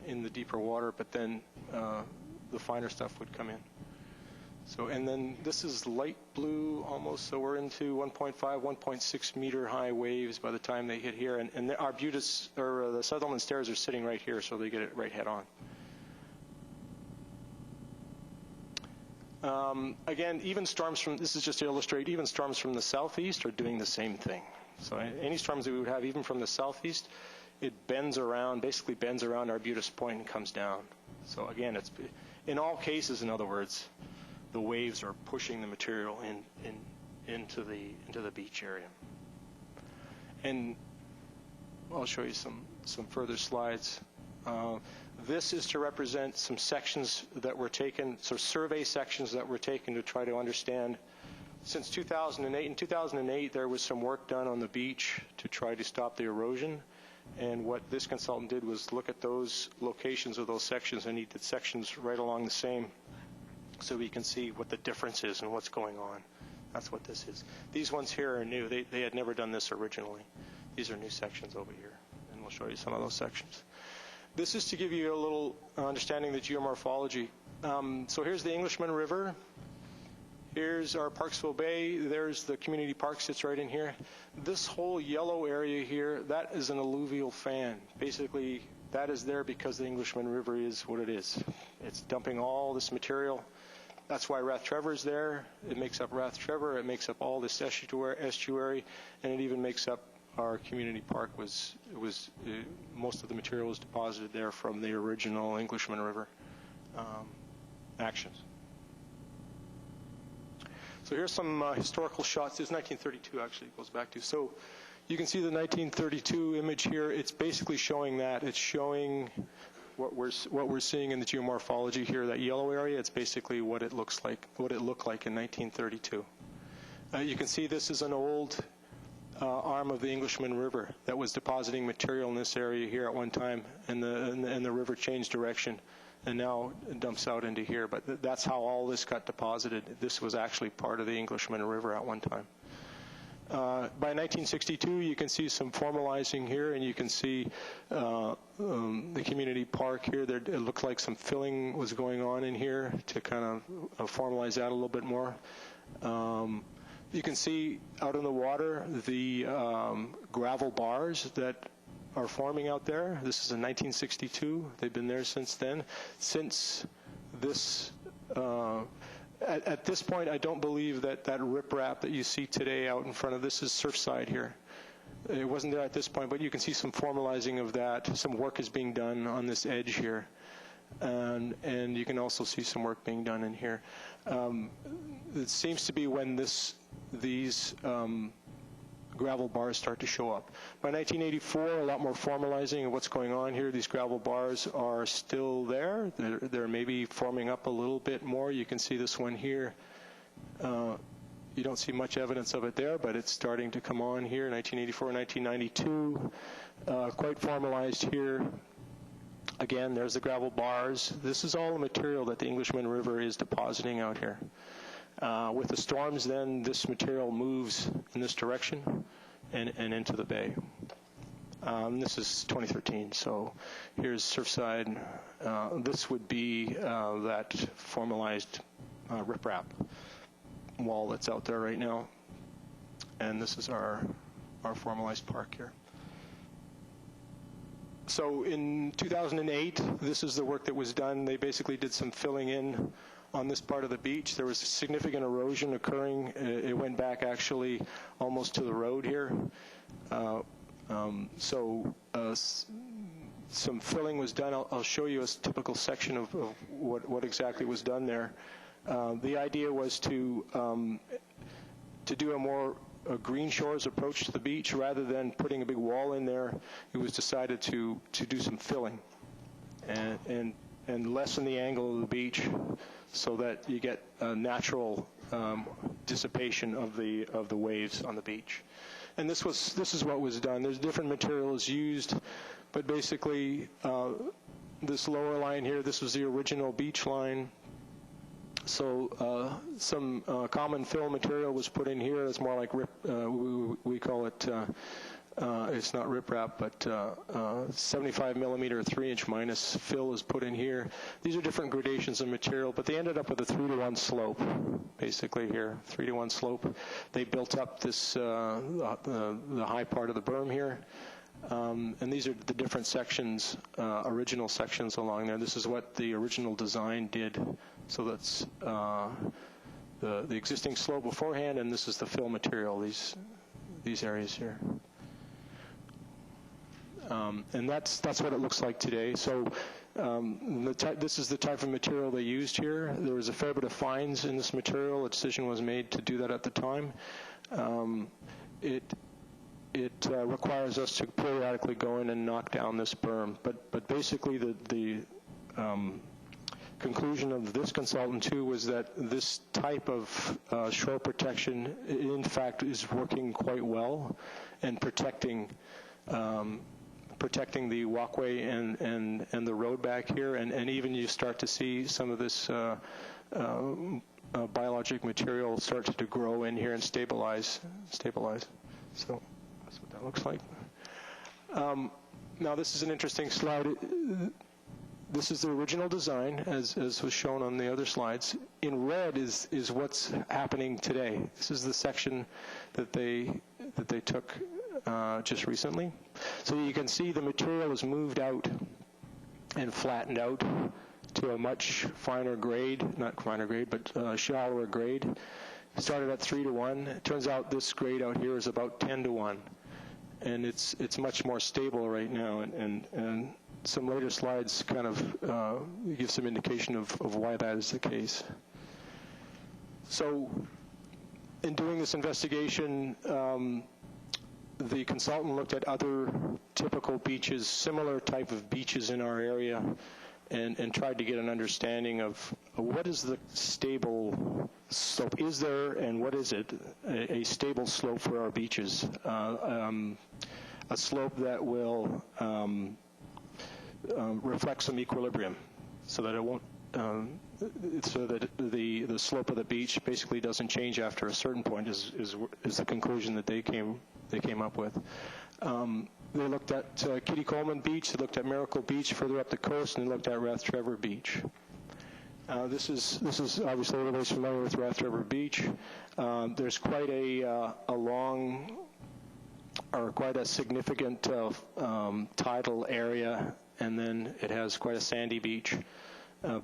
in the deeper water, but then the finer stuff would come in. So, and then this is light blue almost, so we're into 1.5, 1.6 meter high waves by the time they hit here. And the Arbutus, or the Sutherland Stairs are sitting right here, so they get it right head on. Again, even storms from, this is just to illustrate, even storms from the southeast are doing the same thing. So any storms that we would have, even from the southeast, it bends around, basically bends around Arbutus Point and comes down. So again, it's, in all cases, in other words, the waves are pushing the material into the beach area. And I'll show you some further slides. This is to represent some sections that were taken, so survey sections that were taken to try to understand. Since 2008, in 2008, there was some work done on the beach to try to stop the erosion. And what this consultant did was look at those locations of those sections, and he did sections right along the same, so we can see what the difference is and what's going on. That's what this is. These ones here are new. They had never done this originally. These are new sections over here, and we'll show you some of those sections. This is to give you a little understanding of the geomorphology. So here's the Englishman River. Here's our Parksville Bay. There's the community park, sits right in here. This whole yellow area here, that is an alluvial fan. Basically, that is there because the Englishman River is what it is. It's dumping all this material. That's why Rath Trevor is there. It makes up Rath Trevor. It makes up all this estuary, and it even makes up our community park. Most of the material was deposited there from the original Englishman River actions. So here's some historical shots. This is 1932, actually, it goes back to. So you can see the 1932 image here. It's basically showing that. It's showing what we're seeing in the geomorphology here. That yellow area, it's basically what it looks like, what it looked like in 1932. You can see this is an old arm of the Englishman River that was depositing material in this area here at one time, and the river changed direction and now it dumps out into here. But that's how all this got deposited. This was actually part of the Englishman River at one time. By 1962, you can see some formalizing here, and you can see the community park here. It looked like some filling was going on in here to kind of formalize that a little bit more. You can see out in the water the gravel bars that are forming out there. This is in 1962. They've been there since then. Since this, at this point, I don't believe that riprap that you see today out in front of this is Surfside here. It wasn't there at this point, but you can see some formalizing of that. Some work is being done on this edge here. And you can also see some work being done in here. It seems to be when these gravel bars start to show up. By 1984, a lot more formalizing of what's going on here. These gravel bars are still there. They're maybe forming up a little bit more. You can see this one here. You don't see much evidence of it there, but it's starting to come on here. 1984, 1992, quite formalized here. Again, there's the gravel bars. This is all the material that the Englishman River is depositing out here. With the storms, then, this material moves in this direction and into the bay. This is 2013, so here's Surfside. This would be that formalized riprap wall that's out there right now. And this is our formalized park here. So in 2008, this is the work that was done. They basically did some filling in on this part of the beach. There was significant erosion occurring. It went back actually almost to the road here. Some filling was done. I'll show you a typical section of what exactly was done there. The idea was to do a more green shores approach to the beach rather than putting a big wall in there. It was decided to do some filling and lessen the angle of the beach so that you get a natural dissipation of the waves on the beach. And this is what was done. There's different materials used, but basically this lower line here, this was the original beach line. So some common fill material was put in here. It's more like we call it It's not riprap, but 75 millimeter 3-inch minus fill is put in here. These are different gradations of material, but they ended up with a 3-to-1 slope, basically here, 3-to-1 slope. They built up this the high part of the berm here, and these are the different sections, original sections along there. This is what the original design did. So that's the existing slope beforehand, and this is the fill material. These areas here. And that's what it looks like today. So this is the type of material they used here. There was a fair bit of fines in this material. A decision was made to do that at the time. It requires us to periodically go in and knock down this berm. But basically the conclusion of this consultant too was that this type of shore protection in fact is working quite well and protecting the walkway and the road back here, and even you start to see some of this biologic material start to grow in here and stabilize. So that's what that looks like. Now this is an interesting slide. This is the original design, as was shown on the other slides. In red is what's happening today. This is the section that they took just recently. So you can see the material is moved out and flattened out to a much finer grade, not finer grade, but shallower grade. Started at 3-to-1. It turns out this grade out here is about 10-to-1, and it's much more stable right now. And some later slides kind of give some indication of why that is the case. So in doing this investigation, the consultant looked at other typical beaches, similar type of beaches in our area, and tried to get an understanding of what is the stable slope, is there, and what is it, a stable slope for our beaches. A slope that will reflect some equilibrium so that it won't, so that the slope of the beach basically doesn't change after a certain point is the conclusion that they came up with. They looked at Kitty Coleman Beach, they looked at Miracle Beach further up the coast, and they looked at Rath Trevor Beach. This is obviously everybody's familiar with Rath Trevor Beach. There's quite a long, or quite a significant tidal area, and then it has quite a sandy beach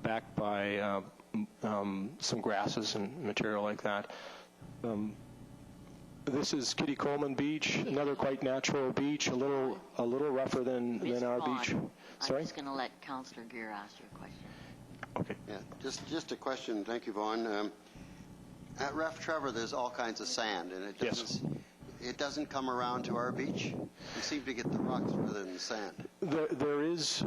backed by some grasses and material like that. This is Kitty Coleman Beach, another quite natural beach, a little rougher than our beach. Sorry? I'm just going to let Councillor Gear ask you a question. Okay. Yeah, just a question. Thank you, Vaughn. At Rath Trevor, there's all kinds of sand, and it doesn't come around to our beach. We seem to get the rocks rather than the sand. There is,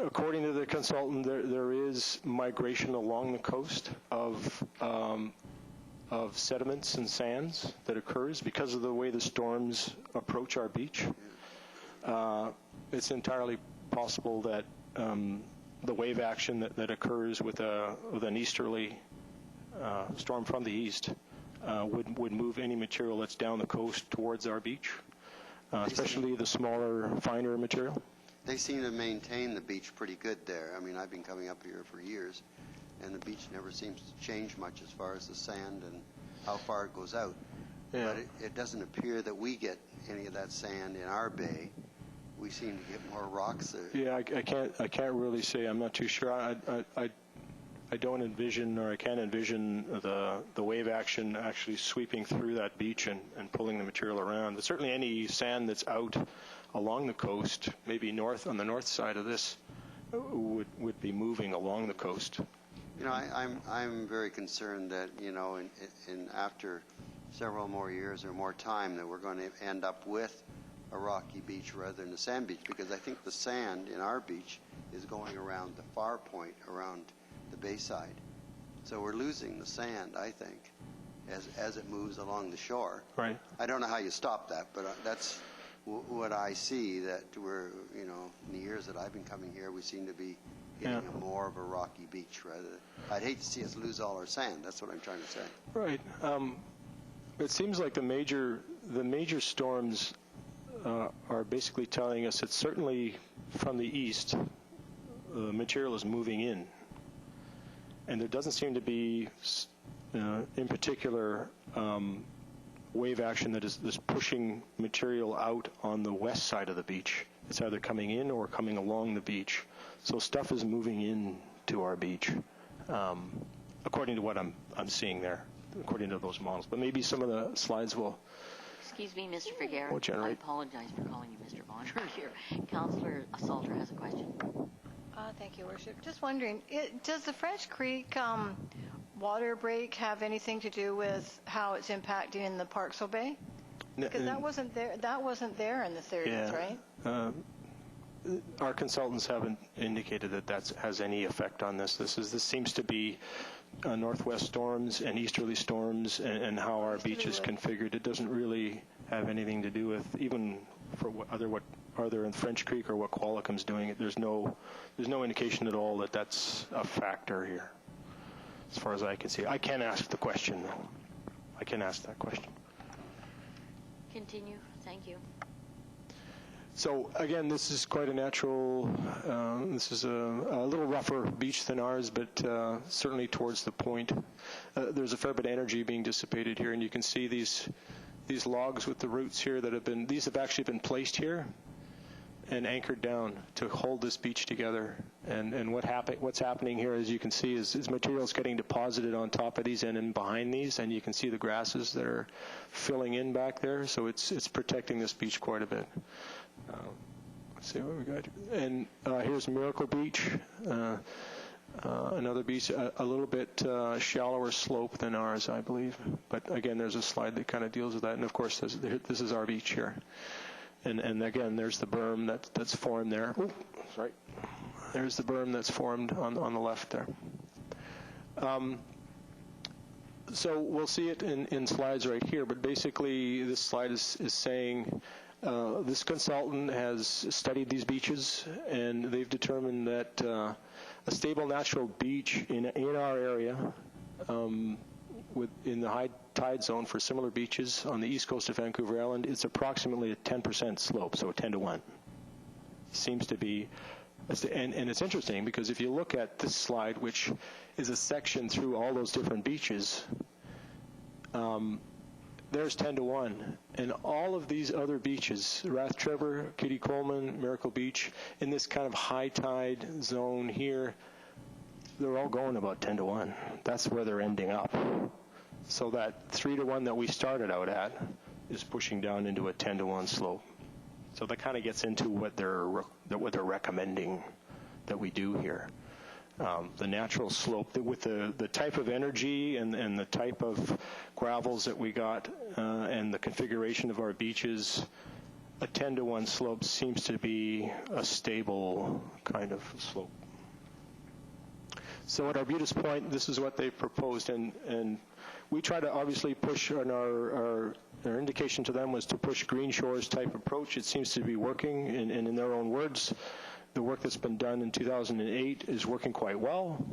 according to the consultant, there is migration along the coast of sediments and sands that occurs because of the way the storms approach our beach. It's entirely possible that the wave action that occurs with an easterly storm from the east would move any material that's down the coast towards our beach, especially the smaller, finer material. They seem to maintain the beach pretty good there. I mean, I've been coming up here for years, and the beach never seems to change much as far as the sand and how far it goes out. Yeah. But it doesn't appear that we get any of that sand in our bay. We seem to get more rocks there. Yeah, I can't really say. I'm not too sure. I don't envision, or I can't envision the wave action actually sweeping through that beach and pulling the material around. But certainly any sand that's out along the coast, maybe on the north side of this, would be moving along the coast. You know, I'm very concerned that, you know, in after several more years or more time, that we're going to end up with a rocky beach rather than a sand beach, because I think the sand in our beach is going around the far point, around the bayside. So we're losing the sand, I think, as it moves along the shore. Right. I don't know how you stop that, but that's what I see, that we're, you know, in the years that I've been coming here, we seem to be getting more of a rocky beach rather than, I'd hate to see us lose all our sand. That's what I'm trying to say. Right. It seems like the major storms are basically telling us that certainly from the east, material is moving in. And there doesn't seem to be, in particular, wave action that is pushing material out on the west side of the beach. It's either coming in or coming along the beach. So stuff is moving in to our beach, according to what I'm seeing there, according to those models. But maybe some of the slides will... Excuse me, Mr. Figueroa. Will generate. I apologize for calling you Mr. Bonner here. Councillor Salter has a question. Thank you, Worship. Just wondering, does the French Creek water break have anything to do with how it's impacting in the Parksville Bay? Because that wasn't there in the 30s, right? Our consultants haven't indicated that has any effect on this. This seems to be northwest storms and easterly storms and how our beach is configured. It doesn't really have anything to do with even for what either in French Creek or what Qualicum's doing. There's no indication at all that that's a factor here, as far as I can see. I can't ask the question, though. I can ask that question. Continue. Thank you. So again, this is quite a natural, this is a little rougher beach than ours, but certainly towards the point. There's a fair bit of energy being dissipated here, and you can see these logs with the roots here these have actually been placed here and anchored down to hold this beach together. And what's happening here, as you can see, is materials getting deposited on top of these and in behind these, and you can see the grasses that are filling in back there. So it's protecting this beach quite a bit. Let's see what we got. And here's Miracle Beach, another beach, a little bit shallower slope than ours, I believe. But again, there's a slide that kind of deals with that. And of course, this is our beach here. And again, there's the berm that's formed there. Oh, sorry. There's the berm that's formed on the left there. So we'll see it in slides right here, but basically this slide is saying this consultant has studied these beaches, and they've determined that a stable natural beach in our area in the high tide zone for similar beaches on the east coast of Vancouver Island, it's approximately a 10% slope, so a 10 to 1. Seems to be, and it's interesting because if you look at this slide, which is a section through all those different beaches, there's 10 to 1. And all of these other beaches, Rath Trevor, Kitty Coleman, Miracle Beach, in this kind of high tide zone here, they're all going about 10 to 1. That's where they're ending up. So that 3 to 1 that we started out at is pushing down into a 10 to 1 slope. So that kind of gets into what they're recommending that we do here. The natural slope with the type of energy and the type of gravels that we got and the configuration of our beaches, a 10 to 1 slope seems to be a stable kind of slope. So at Arbutus Point, this is what they've proposed, and we try to obviously push on our indication to them was to push Green Shores type approach. It seems to be working, and in their own words, the work that's been done in 2008 is working quite well.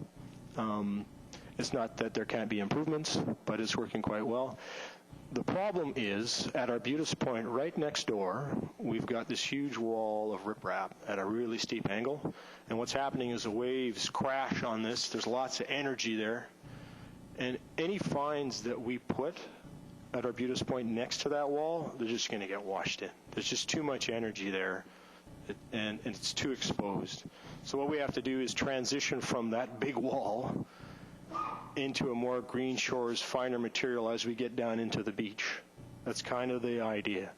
It's not that there can't be improvements, but it's working quite well. The problem is, at Arbutus Point, right next door, we've got this huge wall of riprap at a really steep angle. And what's happening is the waves crash on this. There's lots of energy there. And any fines that we put at Arbutus Point next to that wall, they're just going to get washed in. There's just too much energy there, and it's too exposed. So what we have to do is transition from that big wall into a more Green Shores, finer material as we get down into the beach. That's kind of the idea.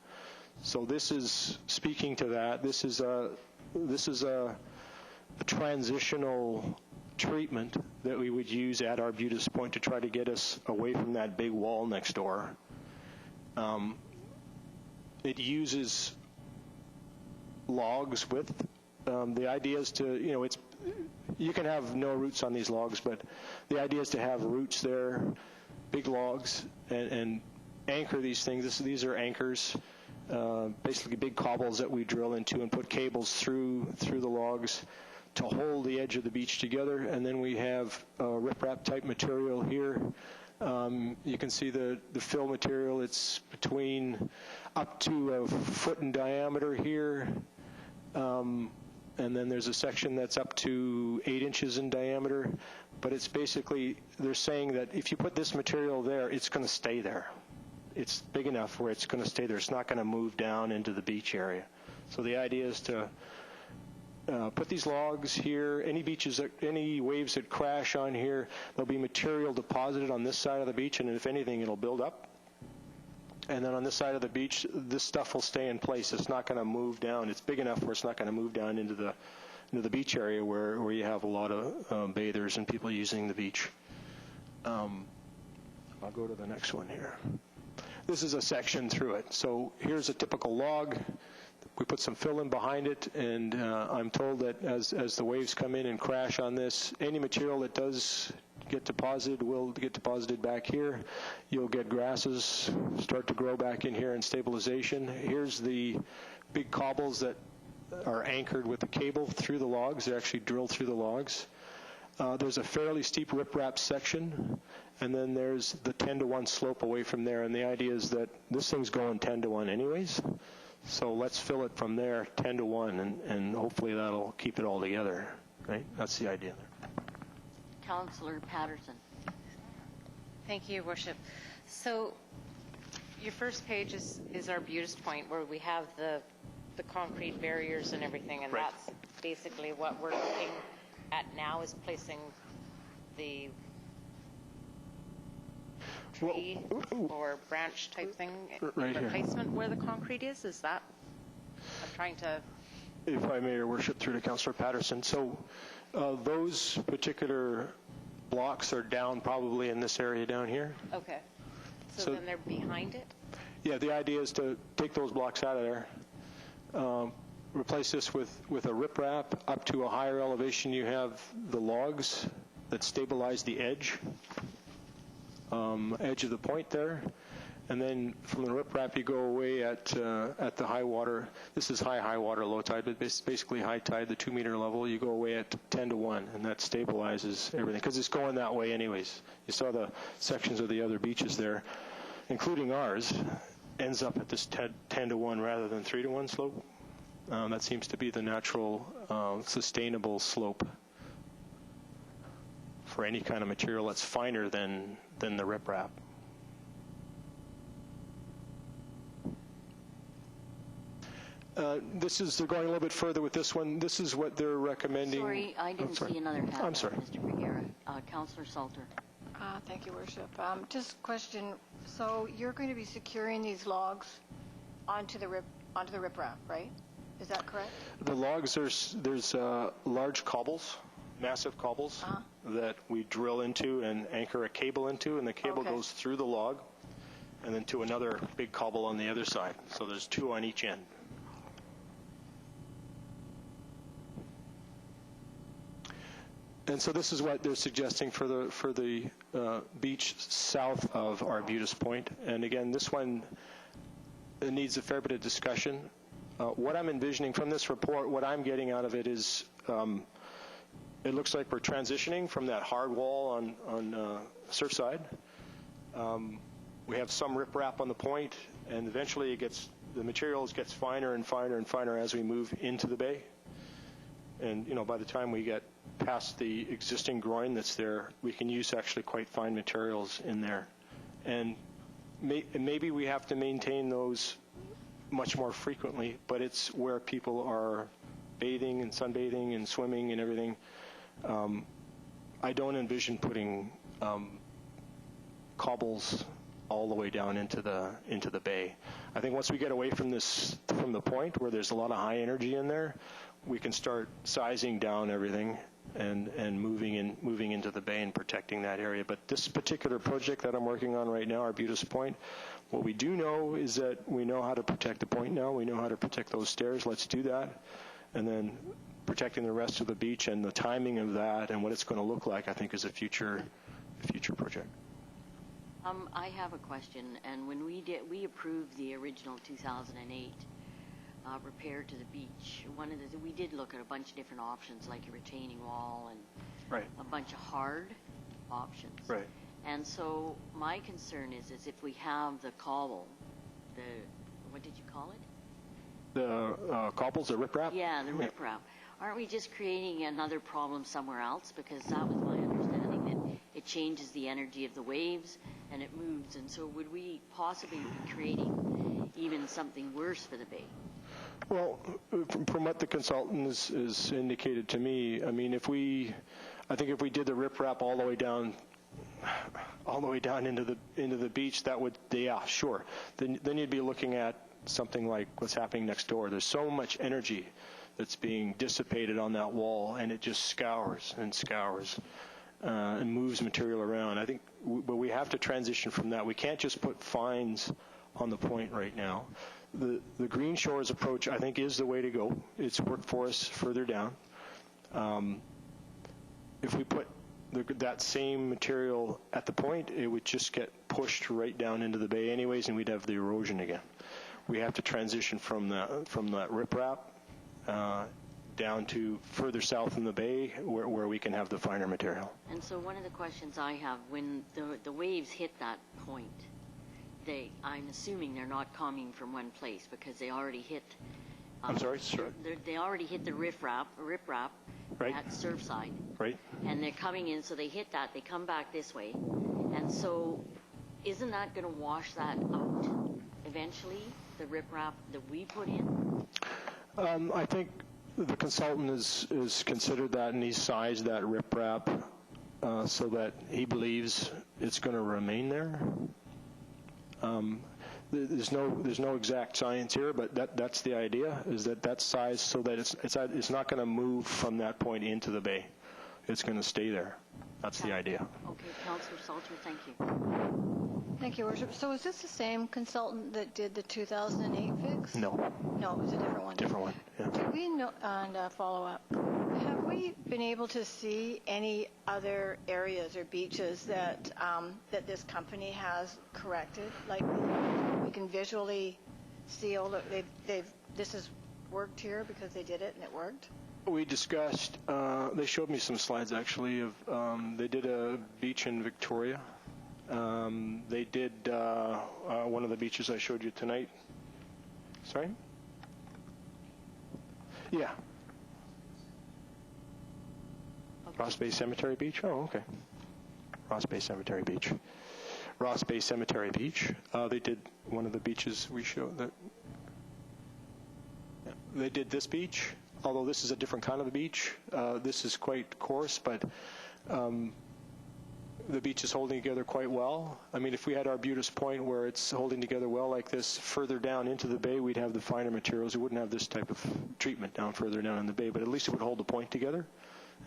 So this is speaking to that. This is a transitional treatment that we would use at Arbutus Point to try to get us away from that big wall next door. It uses logs with the idea is to, you can have no roots on these logs, but the idea is to have roots there, big logs, and anchor these things. These are anchors, basically big cobbles that we drill into and put cables through the logs to hold the edge of the beach together. And then we have riprap type material here You can see the fill material. It's between up to a foot in diameter here. And then there's a section that's up to 8 inches in diameter. But it's basically, they're saying that if you put this material there, it's going to stay there. It's big enough where it's going to stay there. It's not going to move down into the beach area. So the idea is to put these logs here. Any waves that crash on here, there'll be material deposited on this side of the beach, and if anything, it'll build up. And then on this side of the beach, this stuff will stay in place. It's not going to move down. It's big enough where it's not going to move down into the beach area where you have a lot of bathers and people using the beach. I'll go to the next one here. This is a section through it. So here's a typical log. We put some fill in behind it, and I'm told that as the waves come in and crash on this, any material that does get deposited will get deposited back here. You'll get grasses start to grow back in here in stabilization. Here's the big cobbles that are anchored with the cable through the logs. They're actually drilled through the logs. There's a fairly steep riprap section, and then there's the 10-to-1 slope away from there. And the idea is that this thing's going 10-to-1 anyways. So let's fill it from there 10-to-1, and hopefully that'll keep it all together, right? That's the idea there. Councillor Patterson. Thank you, Your Worship. So your first page is our Arbutus Point, where we have the concrete barriers and everything, and right. That's basically what we're looking at now, is placing the tree or branch type thing, right replacement here. Where the concrete is that? I'm trying to... If I may, Your Worship, through to Councillor Patterson. So those particular blocks are down probably in this area down here. Okay. So then they're behind it? Yeah, the idea is to take those blocks out of there, replace this with a riprap. Up to a higher elevation, you have the logs that stabilize the edge of the point there. And then from the riprap, you go away at the high water. This is high water, low tide, but basically high tide, the 2-meter level. You go away at 10-to-1, and that stabilizes everything because it's going that way anyways. You saw the sections of the other beaches there, including ours, ends up at this 10-to-1 rather than 3-to-1 slope. That seems to be the natural, sustainable slope for any kind of material that's finer than the riprap. They're going a little bit further with this one. This is what they're recommending. Sorry, I didn't see another hand. I'm sorry. Mr. Vergara. Councillor Salter. Thank you, Worship. Just question, so you're going to be securing these logs onto the riprap, right? Is that correct? The logs, there's large cobbles, massive cobbles that we drill into and anchor a cable into, and the cable goes through the log and then to another big cobble on the other side. So there's 2 on each end. And so this is what they're suggesting for the beach south of Arbutus Point. And again, this one needs a fair bit of discussion. What I'm envisioning from this report, what I'm getting out of it is, it looks like we're transitioning from that hard wall on Surfside. We have some riprap on the point, and eventually the materials gets finer and finer and finer as we move into the bay. And by the time we get past the existing groin that's there, we can use actually quite fine materials in there. And maybe we have to maintain those much more frequently, but it's where people are bathing and sunbathing and swimming and everything. I don't envision putting cobbles all the way down into the bay. I think once we get away from the point where there's a lot of high energy in there, we can start sizing down everything and moving into the bay and protecting that area. But this particular project that I'm working on right now, Arbutus Point, what we do know is that we know how to protect the point now. We know how to protect those stairs. Let's do that. And then protecting the rest of the beach and the timing of that and what it's going to look like, I think, is a future project. I have a question. And when we approved the original 2008 repair to the beach, we did look at a bunch of different options, like a retaining wall and right. a bunch of hard options. Right. And so my concern is if we have the cobble, what did you call it? The cobbles, the riprap? Yeah, the riprap. Aren't we just creating another problem somewhere else? Because that was my understanding, that it changes the energy of the waves and it moves. And so would we possibly be creating even something worse for the bay? Well, from what the consultant has indicated to me, I mean, I think if we did the riprap all the way down into the beach, that would, yeah, sure. Then you'd be looking at something like what's happening next door. There's so much energy that's being dissipated on that wall, and it just scours and scours and moves material around. I think, but we have to transition from that. We can't just put fines on the point right now. The Green Shores approach, I think, is the way to go. It's worked for us further down. If we put that same material at the point, it would just get pushed right down into the bay anyways, and we'd have the erosion again. We have to transition from that riprap down to further south in the bay where we can have the finer material. And so one of the questions I have, when the waves hit that point, I'm assuming they're not coming from one place because they already hit. I'm sorry, sir. They already hit the riprap right at Surfside. Right. And they're coming in, so they hit that, they come back this way. And so isn't that going to wash that out eventually, the riprap that we put in? I think the consultant has considered that, and he's sized that riprap so that he believes it's going to remain there. There's no exact science here, but that's the idea, is that that's sized so that it's not going to move from that point into the bay. It's going to stay there. That's the idea. Okay, Councillor Salter, thank you. Thank you, Worship. So is this the same consultant that did the 2008 fix? No. No, it was a different one. Different one, yeah. Do we know, and follow up, have we been able to see any other areas or beaches that that this company has corrected? Like we can visually see all this has worked here because they did it and it worked? We discussed, they showed me some slides actually of, they did a beach in Victoria. They did one of the beaches I showed you tonight. Sorry? Yeah. Okay. Ross Bay Cemetery Beach? Oh, okay. Ross Bay Cemetery Beach. Ross Bay Cemetery Beach. They did one of the beaches we showed. They did this beach, although this is a different kind of a beach. This is quite coarse, but the beach is holding together quite well. I mean, if we had Arbutus Point where it's holding together well like this, further down into the bay, we'd have the finer materials. We wouldn't have this type of treatment down further down in the bay, but at least it would hold the point together.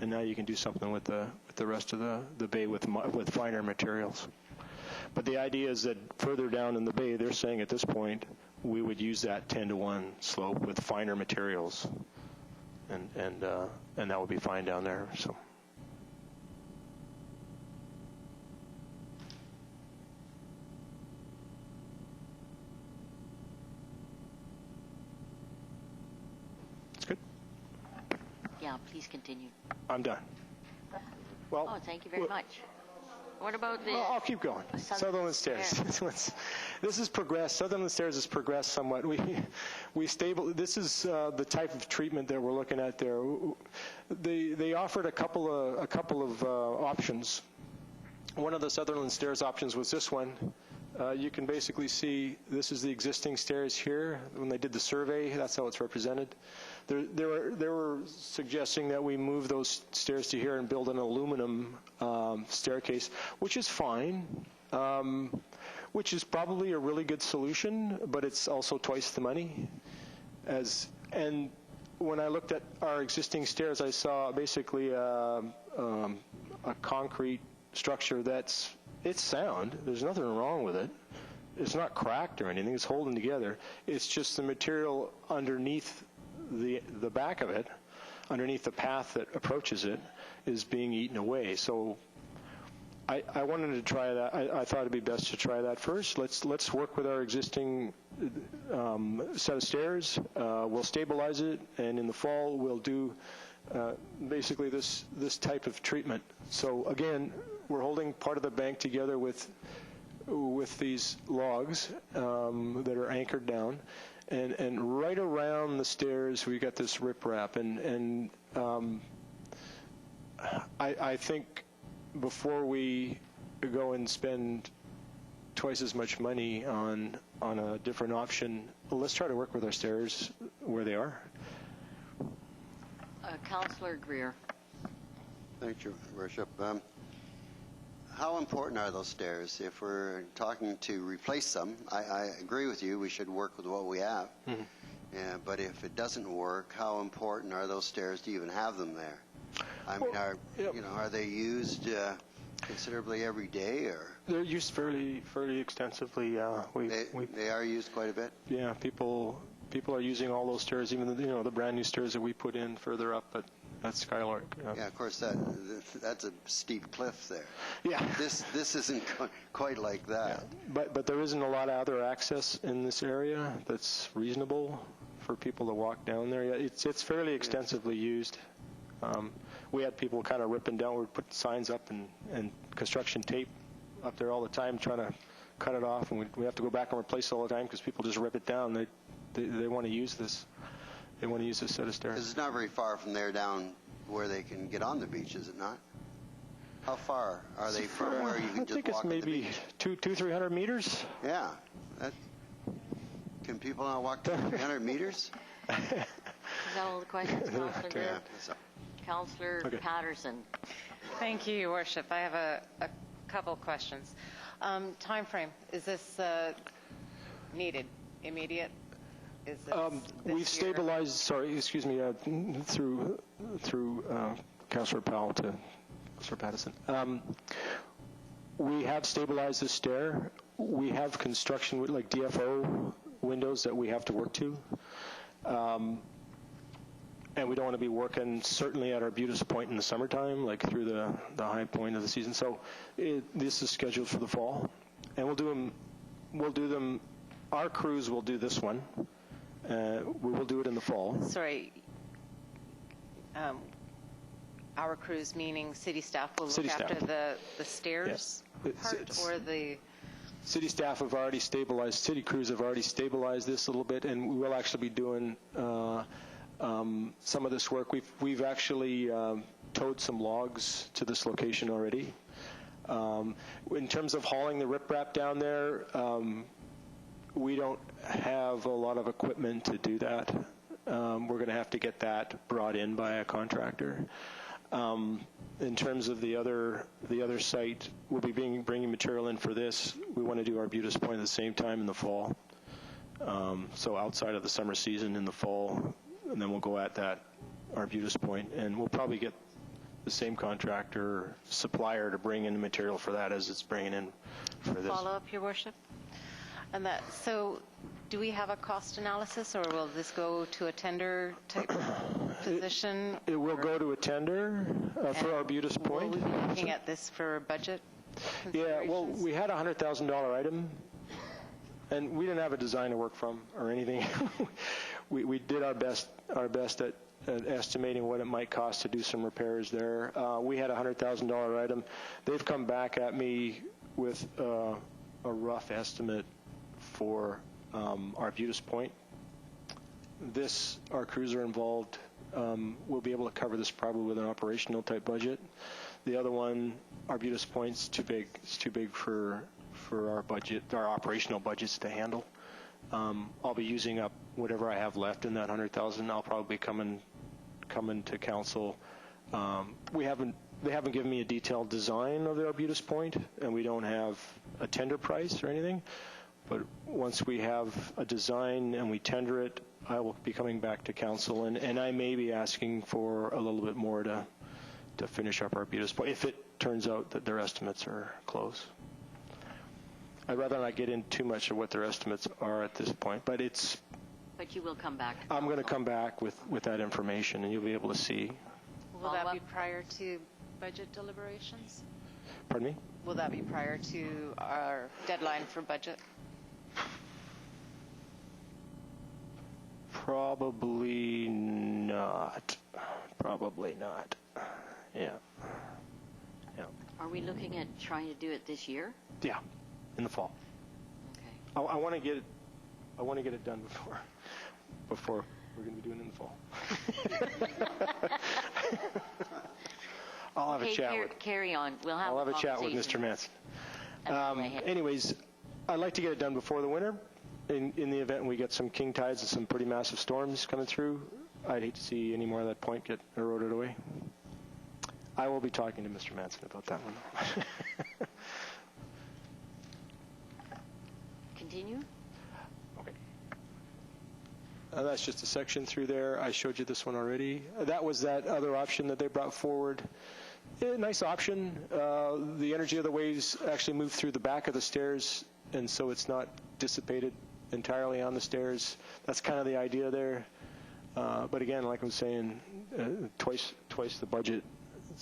And now you can do something with the rest of the bay with finer materials. But the idea is that further down in the bay, they're saying at this point, we would use that 10-to-1 slope with finer materials, and that would be fine down there. So. Yeah, please continue. I'm done. Well, oh, thank you very much. What about the... I'll keep going. Sutherland Stairs. This has progressed. Sutherland Stairs has progressed somewhat. This is the type of treatment that we're looking at there. They offered a couple of options. One of the Sutherland Stairs options was this one. You can basically see this is the existing stairs here. When they did the survey, that's how it's represented. They were suggesting that we move those stairs to here and build an aluminum staircase, which is fine, which is probably a really good solution, but it's also twice the money. And when I looked at our existing stairs, I saw basically a concrete structure it's sound. There's nothing wrong with it. It's not cracked or anything. It's holding together. It's just the material underneath the back of it, underneath the path that approaches it, is being eaten away. So I wanted to try that. I thought it'd be best to try that first. Let's work with our existing set of stairs. We'll stabilize it, and in the fall we'll do basically this type of treatment. So again, we're holding part of the bank together with these logs that are anchored down, and right around the stairs we got this riprap, and I think before we go and spend twice as much money on a different option, let's try to work with our stairs where they are. Councillor Greer. Thank you, Worship. How important are those stairs? If we're talking to replace them, I agree with you, we should work with what we have. Mm-hmm. But if it doesn't work, how important are those stairs to even have them there? I mean, are they used considerably every day, or? They're used fairly extensively. They are used quite a bit. Yeah, people are using all those stairs, even the brand new stairs that we put in further up at Skylark. Yeah, of course that's a steep cliff there. Yeah. This isn't quite like that. Yeah. But there isn't a lot of other access in this area that's reasonable for people to walk down there. Yeah, it's fairly extensively used. We had people kind of ripping down. We'd put signs up and construction tape up there all the time, trying to cut it off, and we have to go back and replace it all the time because people just rip it down. They want to use this. They want to use this set of stairs. It's not very far from there down where they can get on the beach, is it not? How far are they from where you can just walk to the beach? I think it's maybe 300 meters. Yeah. Can people not walk 300 meters? Is that all the questions, Councillor Greer? Yeah. Councillor Patterson. Thank you, Your Worship. I have a couple questions. Time frame, is this needed? Immediate? Is this we've stabilized, through Councillor Powell to Councillor Patterson. We have stabilized the stair. We have construction with like DFO windows that we have to work to. And we don't want to be working certainly at Arbutus Point in the summertime, like through the high point of the season. So this is scheduled for the fall, and we'll do them. Our crews will do this one. We will do it in the fall. Sorry. Our crews, meaning city staff, will look after the stairs part, or the... City staff have already stabilized, city crews have already stabilized this a little bit, and we will actually be doing some of this work. We've actually towed some logs to this location already. In terms of hauling the riprap down there, we don't have a lot of equipment to do that. We're going to have to get that brought in by a contractor. In terms of the other site, we'll be bringing material in for this. We want to do Arbutus Point at the same time in the fall. So outside of the summer season in the fall, and then we'll go at that Arbutus Point, and we'll probably get the same contractor supplier to bring in the material for that as it's bringing in for this. Follow up, Your Worship. And so do we have a cost analysis, or will this go to a tender type position? It will go to a tender for Arbutus Point. Will we be looking at this for budget? Yeah, well, we had a $100,000 item, and we didn't have a design to work from or anything. we did our best at estimating what it might cost to do some repairs there. We had a $100,000 item. They've come back at me with a rough estimate for Arbutus Point. Our crews are involved. We'll be able to cover this probably with an operational type budget. The other one, Arbutus Point's too big. It's too big for our budget, our operational budgets to handle. I'll be using up whatever I have left in that $100,000. I'll probably be coming to council. They haven't given me a detailed design of the Arbutus Point, and we don't have a tender price or anything. But once we have a design and we tender it, I will be coming back to council, and I may be asking for a little bit more to finish up Arbutus Point if it turns out that their estimates are close. I'd rather not get into too much of what their estimates are at this point, but you will come back. I'm going to come back with that information, and you'll be able to see. Will that be prior to budget deliberations? Pardon me? Will that be prior to our deadline for budget? Probably not. Yeah. Are we looking at trying to do it this year? Yeah, in the fall. Okay. I want to get it done before we're going to be doing it in the fall. I'll have a chat with. Carry on. I'll have a chat with Mr. Manson. Anyways, I'd like to get it done before the winter. In the event we get some king tides and some pretty massive storms coming through, I'd hate to see any more of that point get eroded away. I will be talking to Mr. Manson about that one. Continue. Okay. That's just a section through there. I showed you this one already. That was that other option that they brought forward. Nice option. The energy of the waves actually move through the back of the stairs, and so it's not dissipated entirely on the stairs. That's kind of the idea there. But again, like I'm saying, twice the budget.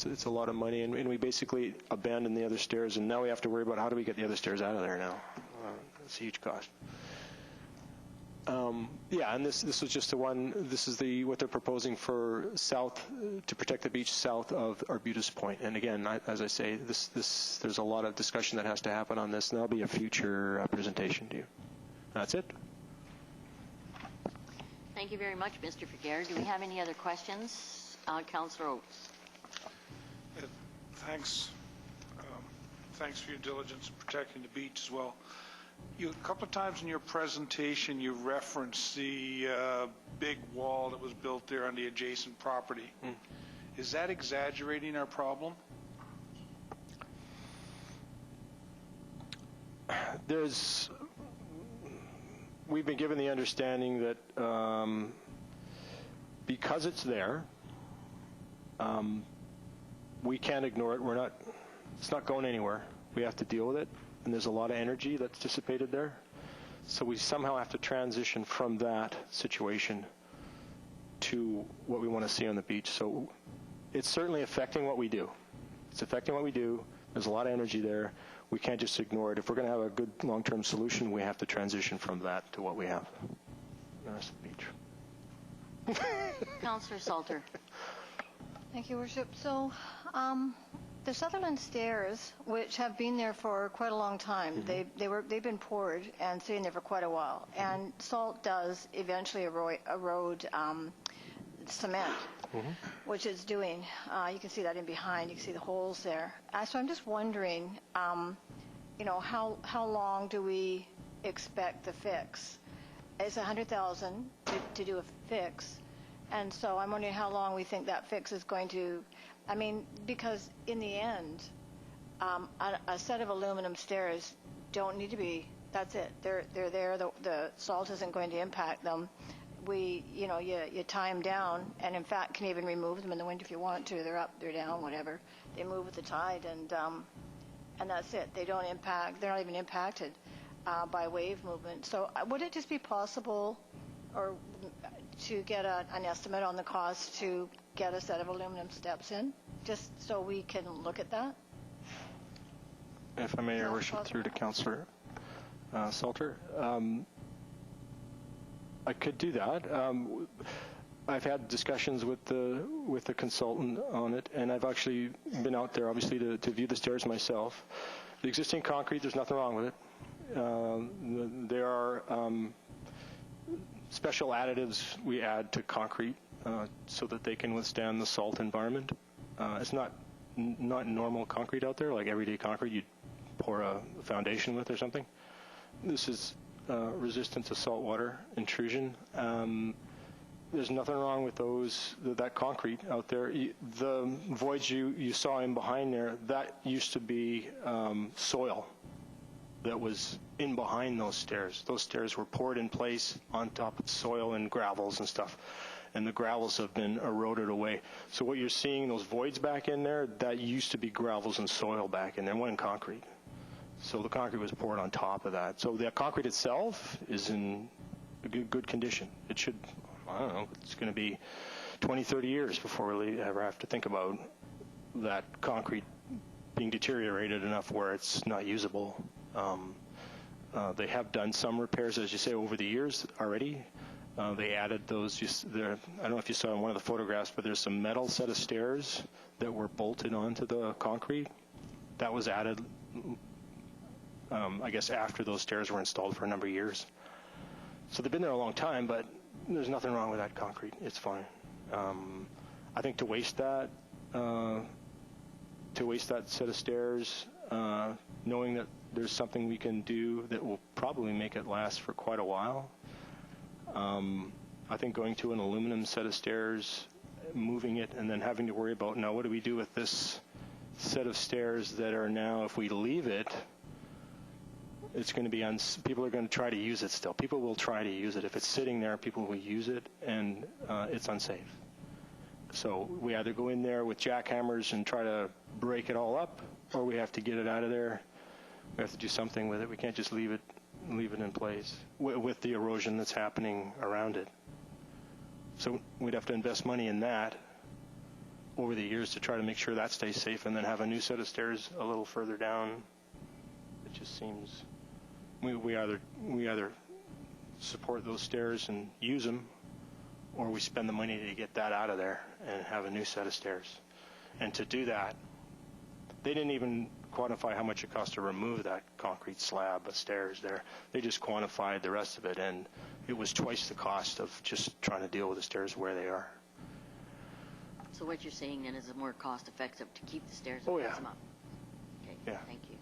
It's a lot of money, and we basically abandoned the other stairs, and now we have to worry about how do we get the other stairs out of there now. It's a huge cost. Yeah, and this was just the one. This is what they're proposing for south to protect the beach south of Arbutus Point. And again, as I say, there's a lot of discussion that has to happen on this, and that'll be a future presentation to you. That's it. Thank you very much, Mr. Figueroa. Do we have any other questions? Councillor Oates. Thanks. Thanks for your diligence in protecting the beach as well. A couple of times in your presentation, you referenced the big wall that was built there on the adjacent property. Is that exaggerating our problem? We've been given the understanding that because it's there, we can't ignore it. It's not going anywhere. We have to deal with it. And there's a lot of energy that's dissipated there. So we somehow have to transition from that situation to what we want to see on the beach. So it's certainly affecting what we do. It's affecting what we do. There's a lot of energy there. We can't just ignore it. If we're going to have a good long-term solution, we have to transition from that to what we have. That's the beach. Councillor Salter. Thank you, Worship. So the Sutherland Stairs, which have been there for quite a long time, they've been poured and sitting there for quite a while. And salt does eventually erode cement, which it's doing. You can see that in behind. You can see the holes there. So I'm just wondering, how long do we expect the fix? It's $100,000 to do a fix. And so I'm wondering how long we think that fix is going to, because in the end, a set of aluminum stairs don't need to be, that's it. They're there. The salt isn't going to impact them. You tie them down, and in fact can even remove them in the winter if you want to. They're up, they're down, whatever. They move with the tide, and that's it. They're not even impacted by wave movement. So would it just be possible, or to get an estimate on the cost to get a set of aluminum steps in, just so we can look at that? If I may, Your Worship, through to Councillor Salter. I could do that. I've had discussions with the consultant on it, and I've actually been out there, obviously, to view the stairs myself. The existing concrete, there's nothing wrong with it. There are special additives we add to concrete so that they can withstand the salt environment. It's not normal concrete out there, like everyday concrete you'd pour a foundation with or something. This is resistant to saltwater intrusion. There's nothing wrong with that concrete out there. The voids you saw in behind there, that used to be soil that was in behind those stairs. Those stairs were poured in place on top of soil and gravels and stuff, and the gravels have been eroded away. So what you're seeing, those voids back in there, that used to be gravels and soil back in there, wasn't concrete. So the concrete was poured on top of that. So the concrete itself is in good condition. It should, I don't know, it's going to be 20, 30 years before we ever have to think about that concrete being deteriorated enough where it's not usable. They have done some repairs, as you say, over the years already. They added those, I don't know if you saw in one of the photographs, but there's some metal set of stairs that were bolted onto the concrete. that was added, I guess, after those stairs were installed for a number of years. So they've been there a long time, but there's nothing wrong with that concrete. It's fine. I think to waste that set of stairs, knowing that there's something we can do that will probably make it last for quite a while. I think going to an aluminum set of stairs, moving it, and then having to worry about, now what do we do with this set of stairs that are now, if we leave it, it's going to be, people are going to try to use it still. People will try to use it. If it's sitting there, people will use it, and it's unsafe. So we either go in there with jackhammers and try to break it all up, or we have to get it out of there. We have to do something with it. We can't just leave it in place with the erosion that's happening around it. So we'd have to invest money in that over the years to try to make sure that stays safe, and then have a new set of stairs a little further down. It just seems we either support those stairs and use them, or we spend the money to get that out of there and have a new set of stairs. And to do that, they didn't even quantify how much it cost to remove that concrete slab of stairs there. They just quantified the rest of it, and it was twice the cost of just trying to deal with the stairs where they are. So what you're saying then is it's more cost-effective to keep the stairs Oh, and yeah. fix them up? Okay, Yeah. Thank you.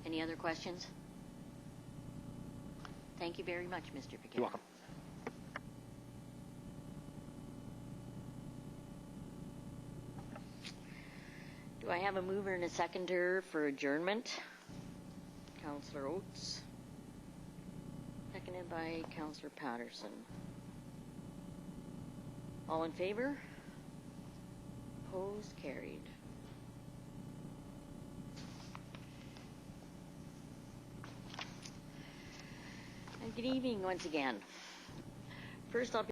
Any other questions? Thank you very much, Mr. Piquet. You're welcome. Do I have a mover and a seconder for adjournment? Councillor Oates. Seconded by Councillor Patterson. All in favor? Opposed? Carried. And good evening once again. First, I'll